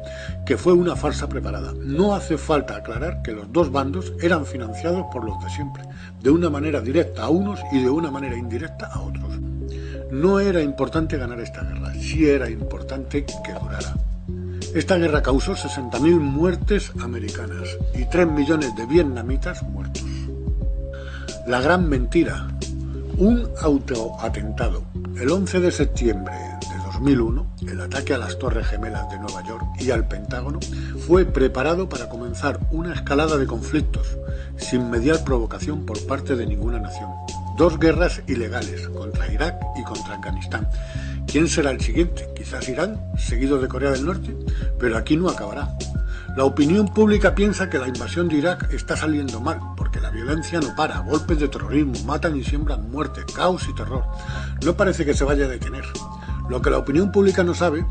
que fue una farsa preparada. No hace falta aclarar que los dos bandos eran financiados por los de siempre, de una manera directa a unos y de una manera indirecta a otros. No era importante ganar esta guerra, sí era importante que durara. Esta guerra causó 60.000 muertes americanas y 3 millones de vietnamitas muertos. La gran mentira. Un autoatentado. El 11 de septiembre de 2001, el ataque a las Torres Gemelas de Nueva York y al Pentágono fue preparado para comenzar una escalada de conflictos, sin mediar provocación por parte de ninguna nación. Dos guerras ilegales, contra Irak y contra Afganistán. ¿Quién será el siguiente? Quizás Irán, seguido de Corea del Norte, pero aquí no acabará. La opinión pública piensa que la invasión de Irak está saliendo mal, porque la violencia no para, golpes de terrorismo, matan y siembran muerte, caos y terror. No parece que se vaya a detener. Lo que la opinión pública no sabe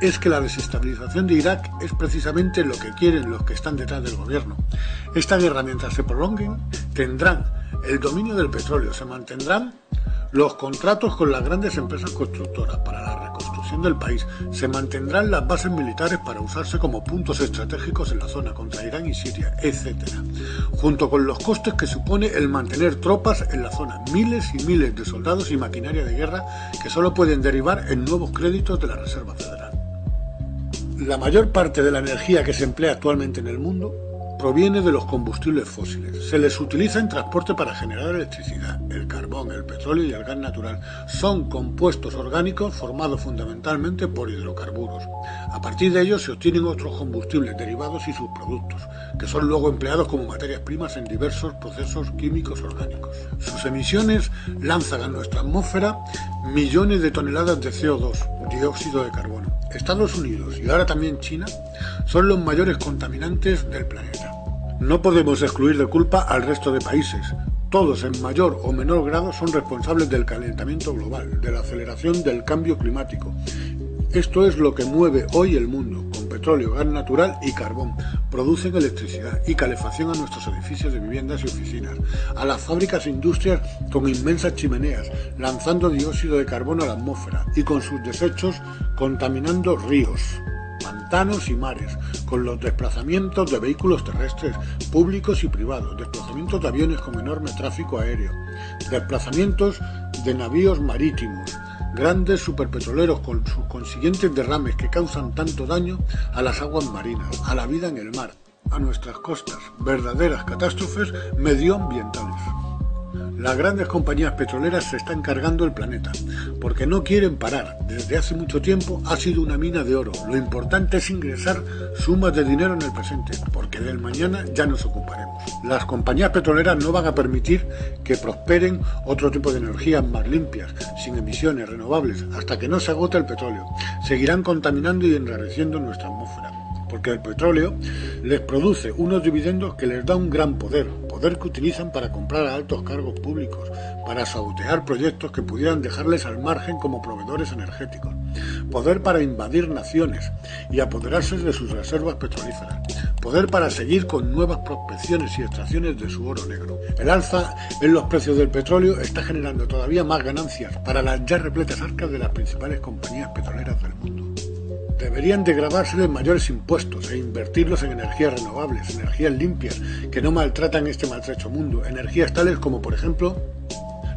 es que la desestabilización de Irak es precisamente lo que quieren los que están detrás del gobierno. Esta guerra, mientras se prolonguen, tendrán el dominio del petróleo, se mantendrán los contratos con las grandes empresas constructoras para la reconstrucción del país, se mantendrán las bases militares para usarse como puntos estratégicos en la zona contra Irán y Siria, etc. Junto con los costes que supone el mantener tropas en la zona, miles y miles de soldados y maquinaria de guerra que solo pueden derivar en nuevos créditos de la Reserva Federal. La mayor parte de la energía que se emplea actualmente en el mundo proviene de los combustibles fósiles. Se les utiliza en transporte para generar electricidad. El carbón, el petróleo y el gas natural son compuestos orgánicos formados fundamentalmente por hidrocarburos. A partir de ellos se obtienen otros combustibles derivados y subproductos, que son luego empleados como materias primas en diversos procesos químicos orgánicos. Sus emisiones lanzan a nuestra atmósfera millones de toneladas de CO2, dióxido de carbono. Estados Unidos y ahora también China son los mayores contaminantes del planeta. No podemos excluir de culpa al resto de países. Todos en mayor o menor grado son responsables del calentamiento global, de la aceleración del cambio climático. Esto es lo que mueve hoy el mundo. Con petróleo, gas natural y carbón producen electricidad y calefacción a nuestros edificios de viviendas y oficinas, a las fábricas e industrias con inmensas chimeneas, lanzando dióxido de carbono a la atmósfera y con sus desechos contaminando ríos, pantanos y mares, con los desplazamientos de vehículos terrestres, públicos y privados, desplazamientos de aviones con enorme tráfico aéreo, desplazamientos de navíos marítimos, grandes superpetroleros con sus consiguientes derrames que causan tanto daño a las aguas marinas, a la vida en el mar, a nuestras costas, verdaderas catástrofes medioambientales. Las grandes compañías petroleras se están cargando el planeta, porque no quieren parar. Desde hace mucho tiempo ha sido una mina de oro. Lo importante es ingresar sumas de dinero en el presente, porque del mañana ya nos ocuparemos. Las compañías petroleras no van a permitir que prosperen otro tipo de energías más limpias, sin emisiones renovables, hasta que no se agote el petróleo. Seguirán contaminando y enrareciendo nuestra atmósfera, porque el petróleo les produce unos dividendos que les da un gran poder que utilizan para comprar a altos cargos públicos, para sabotear proyectos que pudieran dejarles al margen como proveedores energéticos, poder para invadir naciones y apoderarse de sus reservas petrolíferas, poder para seguir con nuevas prospecciones y extracciones de su oro negro. El alza en los precios del petróleo está generando todavía más ganancias para las ya repletas arcas de las principales compañías petroleras del mundo. Deberían de grabárseles mayores impuestos e invertirlos en energías renovables, energías limpias, que no maltratan este maltrecho mundo, energías tales como, por ejemplo,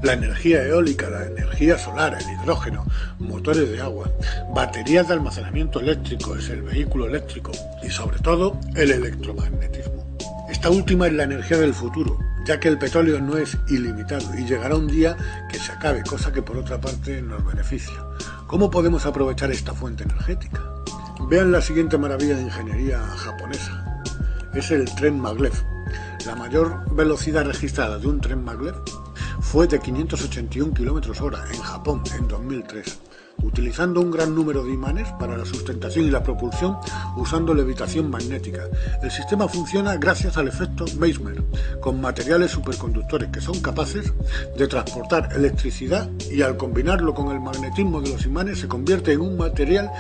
la energía eólica, la energía solar, el hidrógeno, motores de agua, baterías de almacenamiento eléctrico, es el vehículo eléctrico y, sobre todo, el electromagnetismo. Esta última es la energía del futuro, ya que el petróleo no es ilimitado y llegará un día que se acabe, cosa que por otra parte nos beneficia. ¿Cómo podemos aprovechar esta fuente energética? Vean la siguiente maravilla de ingeniería japonesa. Es el tren maglev. La mayor velocidad registrada de un tren maglev fue de 581 km/h en Japón en 2003, utilizando un gran número de imanes para la sustentación y la propulsión usando levitación magnética. El sistema funciona gracias al efecto Mesmer, con materiales superconductores que son capaces de transportar electricidad y al combinarlo con el magnetismo de los imanes se convierte en un material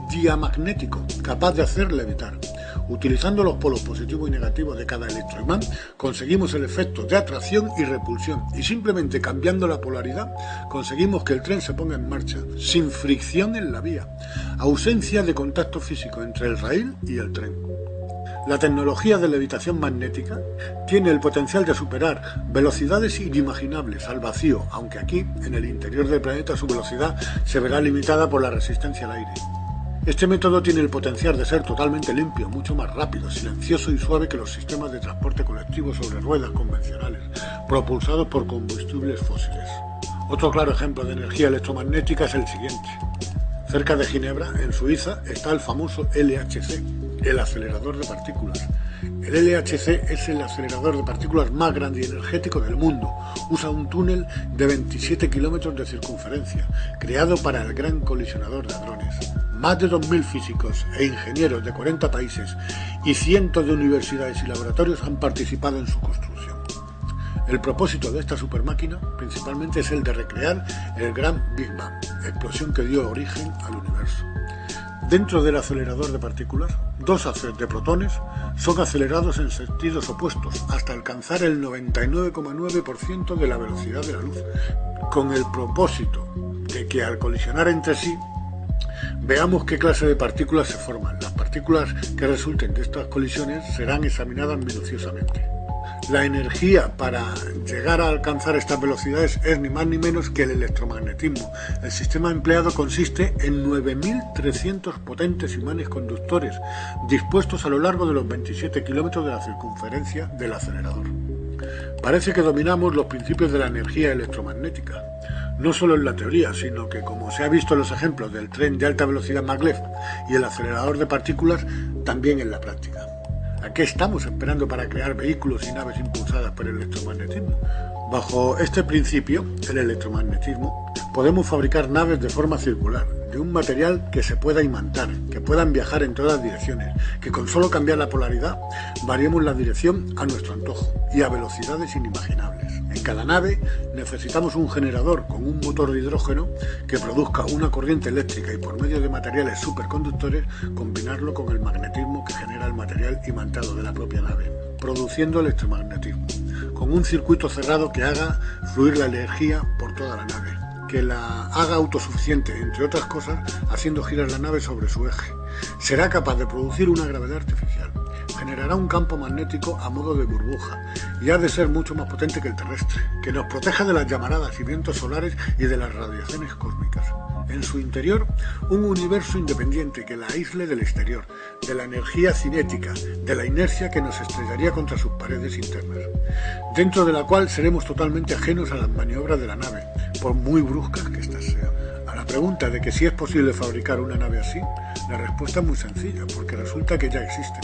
diamagnético capaz de hacer levitar. Utilizando los polos positivo y negativo de cada electroimán, conseguimos el efecto de atracción y repulsión, y simplemente cambiando la polaridad, conseguimos que el tren se ponga en marcha, sin fricción en la vía, ausencia de contacto físico entre el raíl y el tren. La tecnología de levitación magnética tiene el potencial de superar velocidades inimaginables al vacío, aunque aquí, en el interior del planeta, su velocidad se verá limitada por la resistencia al aire. Este método tiene el potencial de ser totalmente limpio, mucho más rápido, silencioso y suave que los sistemas de transporte colectivo sobre ruedas convencionales, propulsados por combustibles fósiles. Otro claro ejemplo de energía electromagnética es el siguiente. Cerca de Ginebra, en Suiza, está el famoso LHC, el acelerador de partículas. El LHC es el acelerador de partículas más grande y energético del mundo. Usa un túnel de 27 kilómetros de circunferencia, creado para el Gran Colisionador de Hadrones. Más de 2.000 físicos e ingenieros de 40 países y cientos de universidades y laboratorios han participado en su construcción. El propósito de esta supermáquina principalmente es el de recrear el gran Big Bang, explosión que dio origen al universo. Dentro del acelerador de partículas, dos haces de protones son acelerados en sentidos opuestos hasta alcanzar el 99,9% de la velocidad de la luz, con el propósito de que al colisionar entre sí, veamos qué clase de partículas se forman. Las partículas que resulten de estas colisiones serán examinadas minuciosamente. La energía para llegar a alcanzar estas velocidades es ni más ni menos que el electromagnetismo. El sistema empleado consiste en 9.300 potentes imanes conductores dispuestos a lo largo de los 27 kilómetros de la circunferencia del acelerador. Parece que dominamos los principios de la energía electromagnética, no solo en la teoría, sino que, como se ha visto en los ejemplos del tren de alta velocidad maglev y el acelerador de partículas, también en la práctica. ¿A qué estamos esperando para crear vehículos y naves impulsadas por el electromagnetismo? Bajo este principio, el electromagnetismo, podemos fabricar naves de forma circular, de un material que se pueda imantar, que puedan viajar en todas direcciones, que con solo cambiar la polaridad variemos la dirección a nuestro antojo y a velocidades inimaginables. En cada nave necesitamos un generador con un motor de hidrógeno que produzca una corriente eléctrica y por medio de materiales superconductores combinarlo con el magnetismo que genera el material imantado de la propia nave, produciendo electromagnetismo, con un circuito cerrado que haga fluir la energía por toda la nave, que la haga autosuficiente, entre otras cosas, haciendo girar la nave sobre su eje. Será capaz de producir una gravedad artificial, generará un campo magnético a modo de burbuja y ha de ser mucho más potente que el terrestre, que nos proteja de las llamaradas y vientos solares y de las radiaciones cósmicas. En su interior, un universo independiente que la aísle del exterior, de la energía cinética, de la inercia que nos estrellaría contra sus paredes internas, dentro de la cual seremos totalmente ajenos a las maniobras de la nave, por muy bruscas que éstas sean. A la pregunta de que si es posible fabricar una nave así, la respuesta es muy sencilla, porque resulta que ya existen.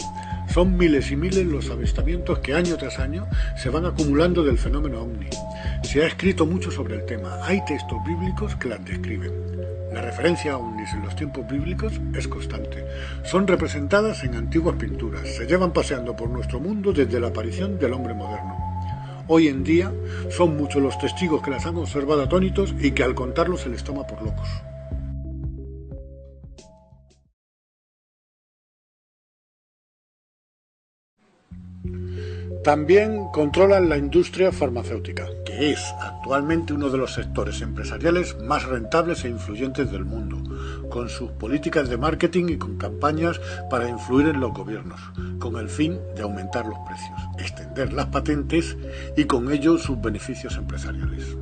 Son miles y miles los avistamientos que año tras año se van acumulando del fenómeno ovni. Se ha escrito mucho sobre el tema, hay textos bíblicos que las describen. La referencia a ovnis en los tiempos bíblicos es constante. Son representadas en antiguas pinturas, se llevan paseando por nuestro mundo desde la aparición del hombre moderno. Hoy en día son muchos los testigos que las han observado atónitos y que al contarlo se les toma por locos. También controlan la industria farmacéutica, que es actualmente uno de los sectores empresariales más rentables e influyentes del mundo, con sus políticas de marketing y con campañas para influir en los gobiernos, con el fin de aumentar los precios, extender las patentes y con ello sus beneficios empresariales.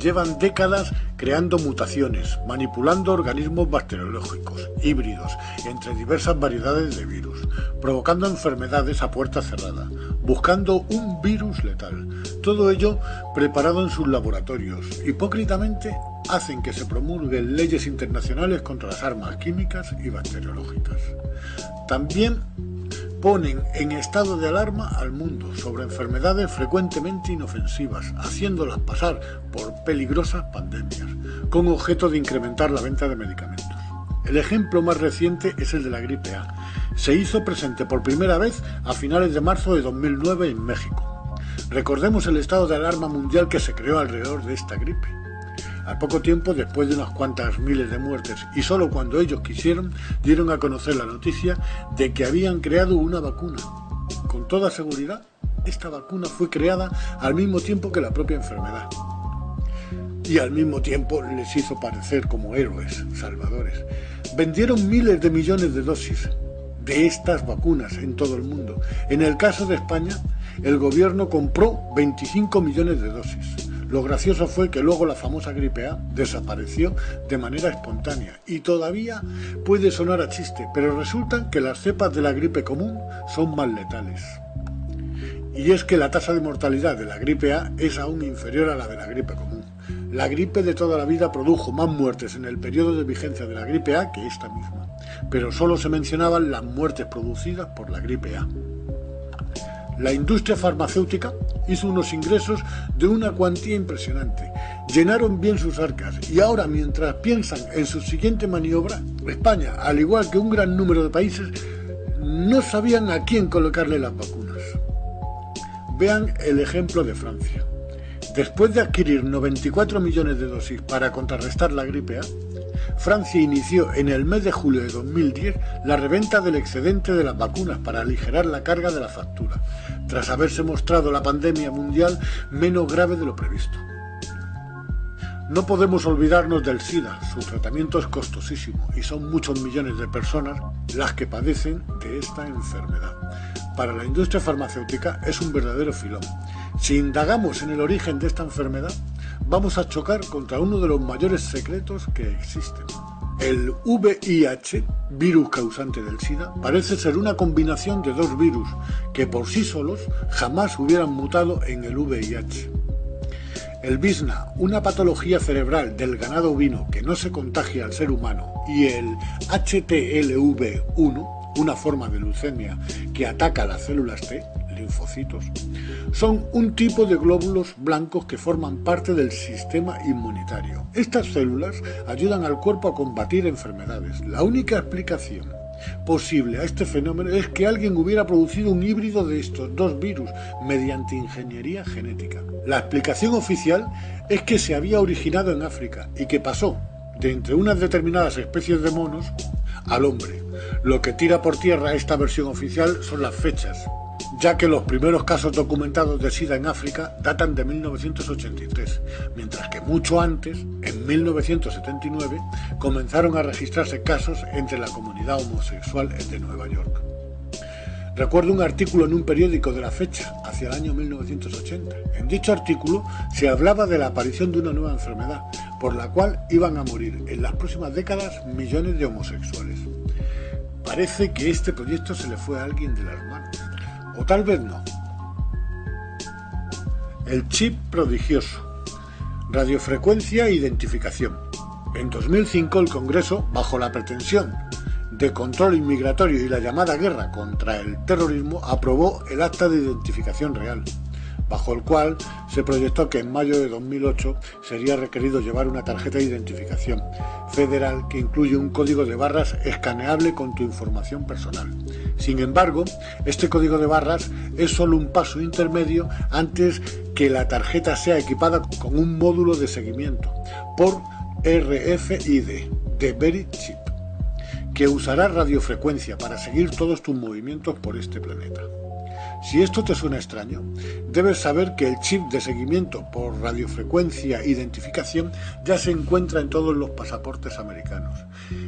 Llevan décadas creando mutaciones, manipulando organismos bacteriológicos, híbridos, entre diversas variedades de virus, provocando enfermedades a puerta cerrada, buscando un virus letal. Todo ello preparado en sus laboratorios. Hipócritamente hacen que se promulguen leyes internacionales contra las armas químicas y bacteriológicas. También ponen en estado de alarma al mundo sobre enfermedades frecuentemente inofensivas, haciéndolas pasar por peligrosas pandemias, con objeto de incrementar la venta de medicamentos. El ejemplo más reciente es el de la gripe A. Se hizo presente por primera vez a finales de marzo de 2009 en México. Recordemos el estado de alarma mundial que se creó alrededor de esta gripe. Al poco tiempo, después de unas cuantas miles de muertes, y solo cuando ellos quisieron, dieron a conocer la noticia de que habían creado una vacuna. Con toda seguridad, esta vacuna fue creada al mismo tiempo que la propia enfermedad. Y al mismo tiempo les hizo parecer como héroes, salvadores. Vendieron miles de millones de dosis de estas vacunas en todo el mundo. En el caso de España, el gobierno compró 25 millones de dosis. Lo gracioso fue que luego la famosa gripe A desapareció de manera espontánea y todavía puede sonar a chiste, pero resulta que las cepas de la gripe común son más letales. Y es que la tasa de mortalidad de la gripe A es aún inferior a la de la gripe común. La gripe de toda la vida produjo más muertes en el periodo de vigencia de la gripe A que esta misma, pero solo se mencionaban las muertes producidas por la gripe A. La industria farmacéutica hizo unos ingresos de una cuantía impresionante, llenaron bien sus arcas y ahora, mientras piensan en su siguiente maniobra, España, al igual que un gran número de países, no sabían a quién colocarle las vacunas. Vean el ejemplo de Francia. Después de adquirir 94 millones de dosis para contrarrestar la gripe A, Francia inició en el mes de julio de 2010 la reventa del excedente de las vacunas para aligerar la carga de la factura, tras haberse mostrado la pandemia mundial menos grave de lo previsto. No podemos olvidarnos del SIDA, su tratamiento es costosísimo y son muchos millones de personas las que padecen de esta enfermedad. Para la industria farmacéutica es un verdadero filón. Si indagamos en el origen de esta enfermedad, vamos a chocar contra uno de los mayores secretos que existen. El VIH, virus causante del SIDA, parece ser una combinación de dos virus que por sí solos jamás hubieran mutado en el VIH. El VISNA, una patología cerebral del ganado ovino que no se contagia al ser humano, y el HTLV-1, una forma de leucemia que ataca a las células T, linfocitos, son un tipo de glóbulos blancos que forman parte del sistema inmunitario. Estas células ayudan al cuerpo a combatir enfermedades. La única explicación posible a este fenómeno es que alguien hubiera producido un híbrido de estos dos virus mediante ingeniería genética. La explicación oficial es que se había originado en África y que pasó de entre unas determinadas especies de monos al hombre. Lo que tira por tierra esta versión oficial son las fechas, ya que los primeros casos documentados de SIDA en África datan de 1983, mientras que mucho antes, en 1979, comenzaron a registrarse casos entre la comunidad homosexual de Nueva York. Recuerdo un artículo en un periódico de la fecha, hacia el año 1980. En dicho artículo se hablaba de la aparición de una nueva enfermedad, por la cual iban a morir en las próximas décadas millones de homosexuales. Parece que este proyecto se le fue a alguien de las manos. O tal vez no. El chip prodigioso. Radiofrecuencia e identificación. En 2005 el Congreso, bajo la pretensión de control inmigratorio y la llamada guerra contra el terrorismo, aprobó el acta de identificación real, bajo el cual se proyectó que en mayo de 2008 sería requerido llevar una tarjeta de identificación federal que incluye un código de barras escaneable con tu información personal. Sin embargo, este código de barras es solo un paso intermedio antes que la tarjeta sea equipada con un módulo de seguimiento por RFID de Verit Chip, que usará radiofrecuencia para seguir todos tus movimientos por este planeta. Si esto te suena extraño, debes saber que el chip de seguimiento por radiofrecuencia e identificación ya se encuentra en todos los pasaportes americanos.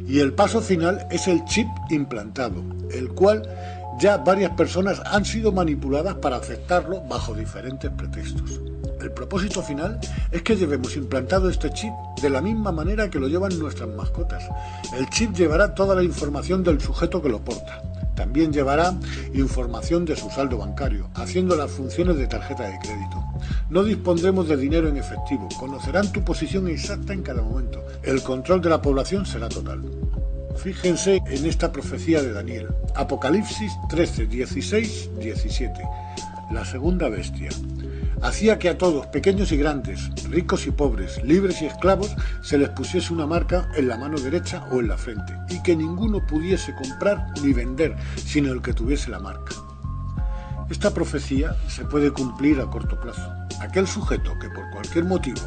Y el paso final es el chip implantado, el cual ya varias personas han sido manipuladas para aceptarlo bajo diferentes pretextos. El propósito final es que llevemos implantado este chip de la misma manera que lo llevan nuestras mascotas. El chip llevará toda la información del sujeto que lo porta. También llevará información de su saldo bancario, haciendo las funciones de tarjeta de crédito. No dispondremos de dinero en efectivo, conocerán tu posición exacta en cada momento. El control de la población será total. Fíjense en esta profecía de Daniel. Apocalipsis 13, 16, 17. La segunda bestia. Hacía que a todos, pequeños y grandes, ricos y pobres, libres y esclavos, se les pusiese una marca en la mano derecha o en la frente, y que ninguno pudiese comprar ni vender, sino el que tuviese la marca. Esta profecía se puede cumplir a corto plazo. Aquel sujeto que por cualquier motivo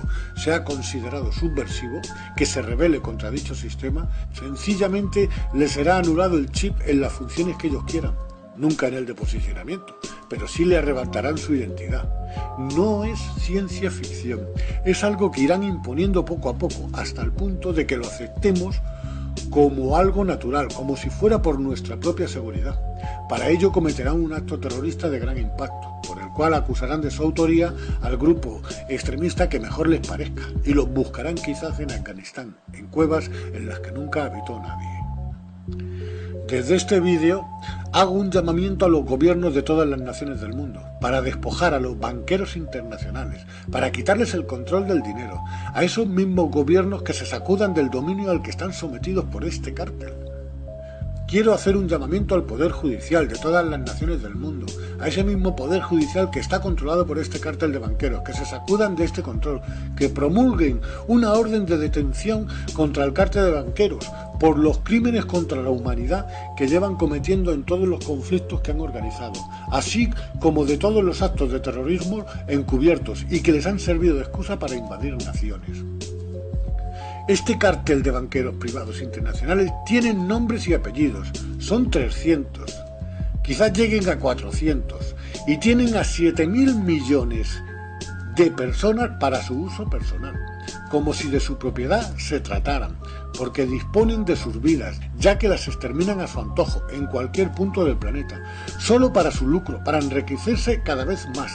sea considerado subversivo, que se rebele contra dicho sistema, sencillamente le será anulado el chip en las funciones que ellos quieran. Nunca en el de posicionamiento, pero sí le arrebatarán su identidad. No es ciencia ficción, es algo que irán imponiendo poco a poco, hasta el punto de que lo aceptemos como algo natural, como si fuera por nuestra propia seguridad. Para ello cometerán un acto terrorista de gran impacto, por el cual acusarán de su autoría al grupo extremista que mejor les parezca, y los buscarán quizás en Afganistán, en cuevas en las que nunca habitó nadie. Desde este vídeo hago un llamamiento a los gobiernos de todas las naciones del mundo para despojar a los banqueros internacionales, para quitarles el control del dinero, a esos mismos gobiernos que se sacudan del dominio al que están sometidos por este cártel. Quiero hacer un llamamiento al Poder Judicial de todas las naciones del mundo, a ese mismo Poder Judicial que está controlado por este cártel de banqueros, que se sacudan de este control, que promulguen una orden de detención contra el cártel de banqueros por los crímenes contra la humanidad que llevan cometiendo en todos los conflictos que han organizado, así como de todos los actos de terrorismo encubiertos y que les han servido de excusa para invadir naciones. Este cártel de banqueros privados internacionales tienen nombres y apellidos, son 300, quizás lleguen a 400, y tienen a 7.000 millones de personas para su uso personal, como si de su propiedad se trataran, porque disponen de sus vidas, ya que las exterminan a su antojo en cualquier punto del planeta, solo para su lucro, para enriquecerse cada vez más,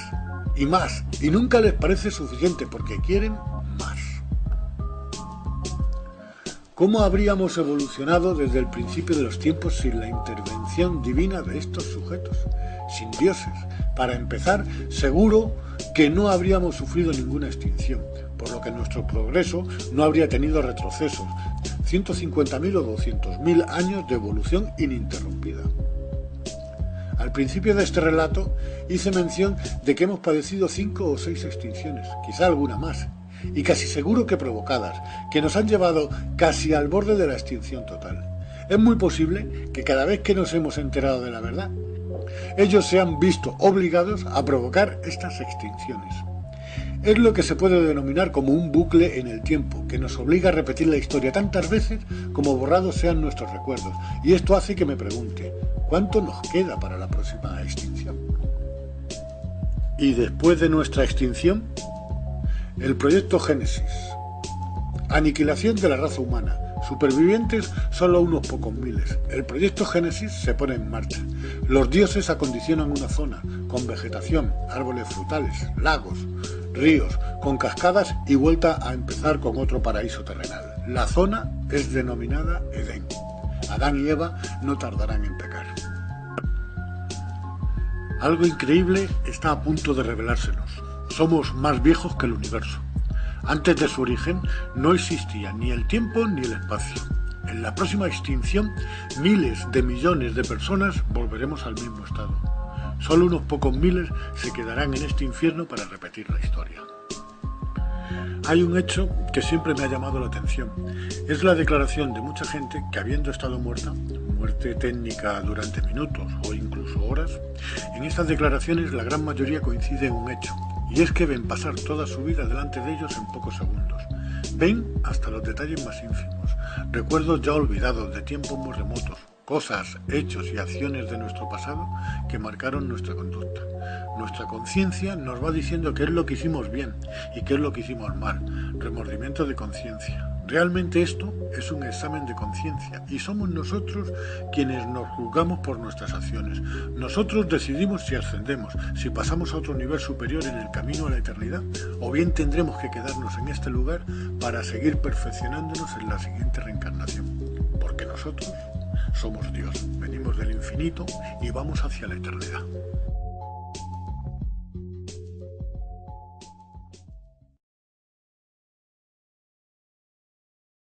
y nunca les parece suficiente porque quieren más. ¿Cómo habríamos evolucionado desde el principio de los tiempos sin la intervención divina de estos sujetos? Sin dioses. Para empezar, seguro que no habríamos sufrido ninguna extinción, por lo que nuestro progreso no habría tenido retrocesos, 150.000 o 200.000 años de evolución ininterrumpida. Al principio de este relato hice mención de que hemos padecido 5 o 6 extinciones, quizá alguna más, y casi seguro que provocadas, que nos han llevado casi al borde de la extinción total. Es muy posible que cada vez que nos hemos enterado de la verdad, ellos se han visto obligados a provocar estas extinciones. Es lo que se puede denominar como un bucle en el tiempo, que nos obliga a repetir la historia tantas veces como borrados sean nuestros recuerdos, y esto hace que me pregunte, ¿cuánto nos queda para la próxima extinción? ¿Y después de nuestra extinción? El proyecto Génesis. Aniquilación de la raza humana, Supervivientes solo unos pocos miles. El proyecto Génesis se pone en marcha. Los dioses acondicionan una zona con vegetación, árboles frutales, lagos, ríos, con cascadas y vuelta a empezar con otro paraíso terrenal. La zona es denominada Edén. Adán y Eva no tardarán en pecar. Algo increíble está a punto de revelársenos. Somos más viejos que el universo. Antes de su origen no existía ni el tiempo ni el espacio. En la próxima extinción, miles de millones de personas volveremos al mismo estado. Solo unos pocos miles se quedarán en este infierno para repetir la historia. Hay un hecho que siempre me ha llamado la atención. Es la declaración de mucha gente que, habiendo estado muerta, muerte técnica durante minutos o incluso horas, en estas declaraciones la gran mayoría coincide en un hecho, y es que ven pasar toda su vida delante de ellos en pocos segundos. Ven hasta los detalles más ínfimos, recuerdos ya olvidados de tiempos muy remotos, cosas, hechos y acciones de nuestro pasado que marcaron nuestra conducta. Nuestra conciencia nos va diciendo qué es lo que hicimos bien y qué es lo que hicimos mal. Remordimiento de conciencia. Realmente esto es un examen de conciencia y somos nosotros quienes nos juzgamos por nuestras acciones. Nosotros decidimos si ascendemos, si pasamos a otro nivel superior en el camino a la eternidad, o bien tendremos que quedarnos en este lugar para seguir perfeccionándonos en la siguiente reencarnación. Porque nosotros somos Dios, venimos del infinito y vamos hacia la eternidad.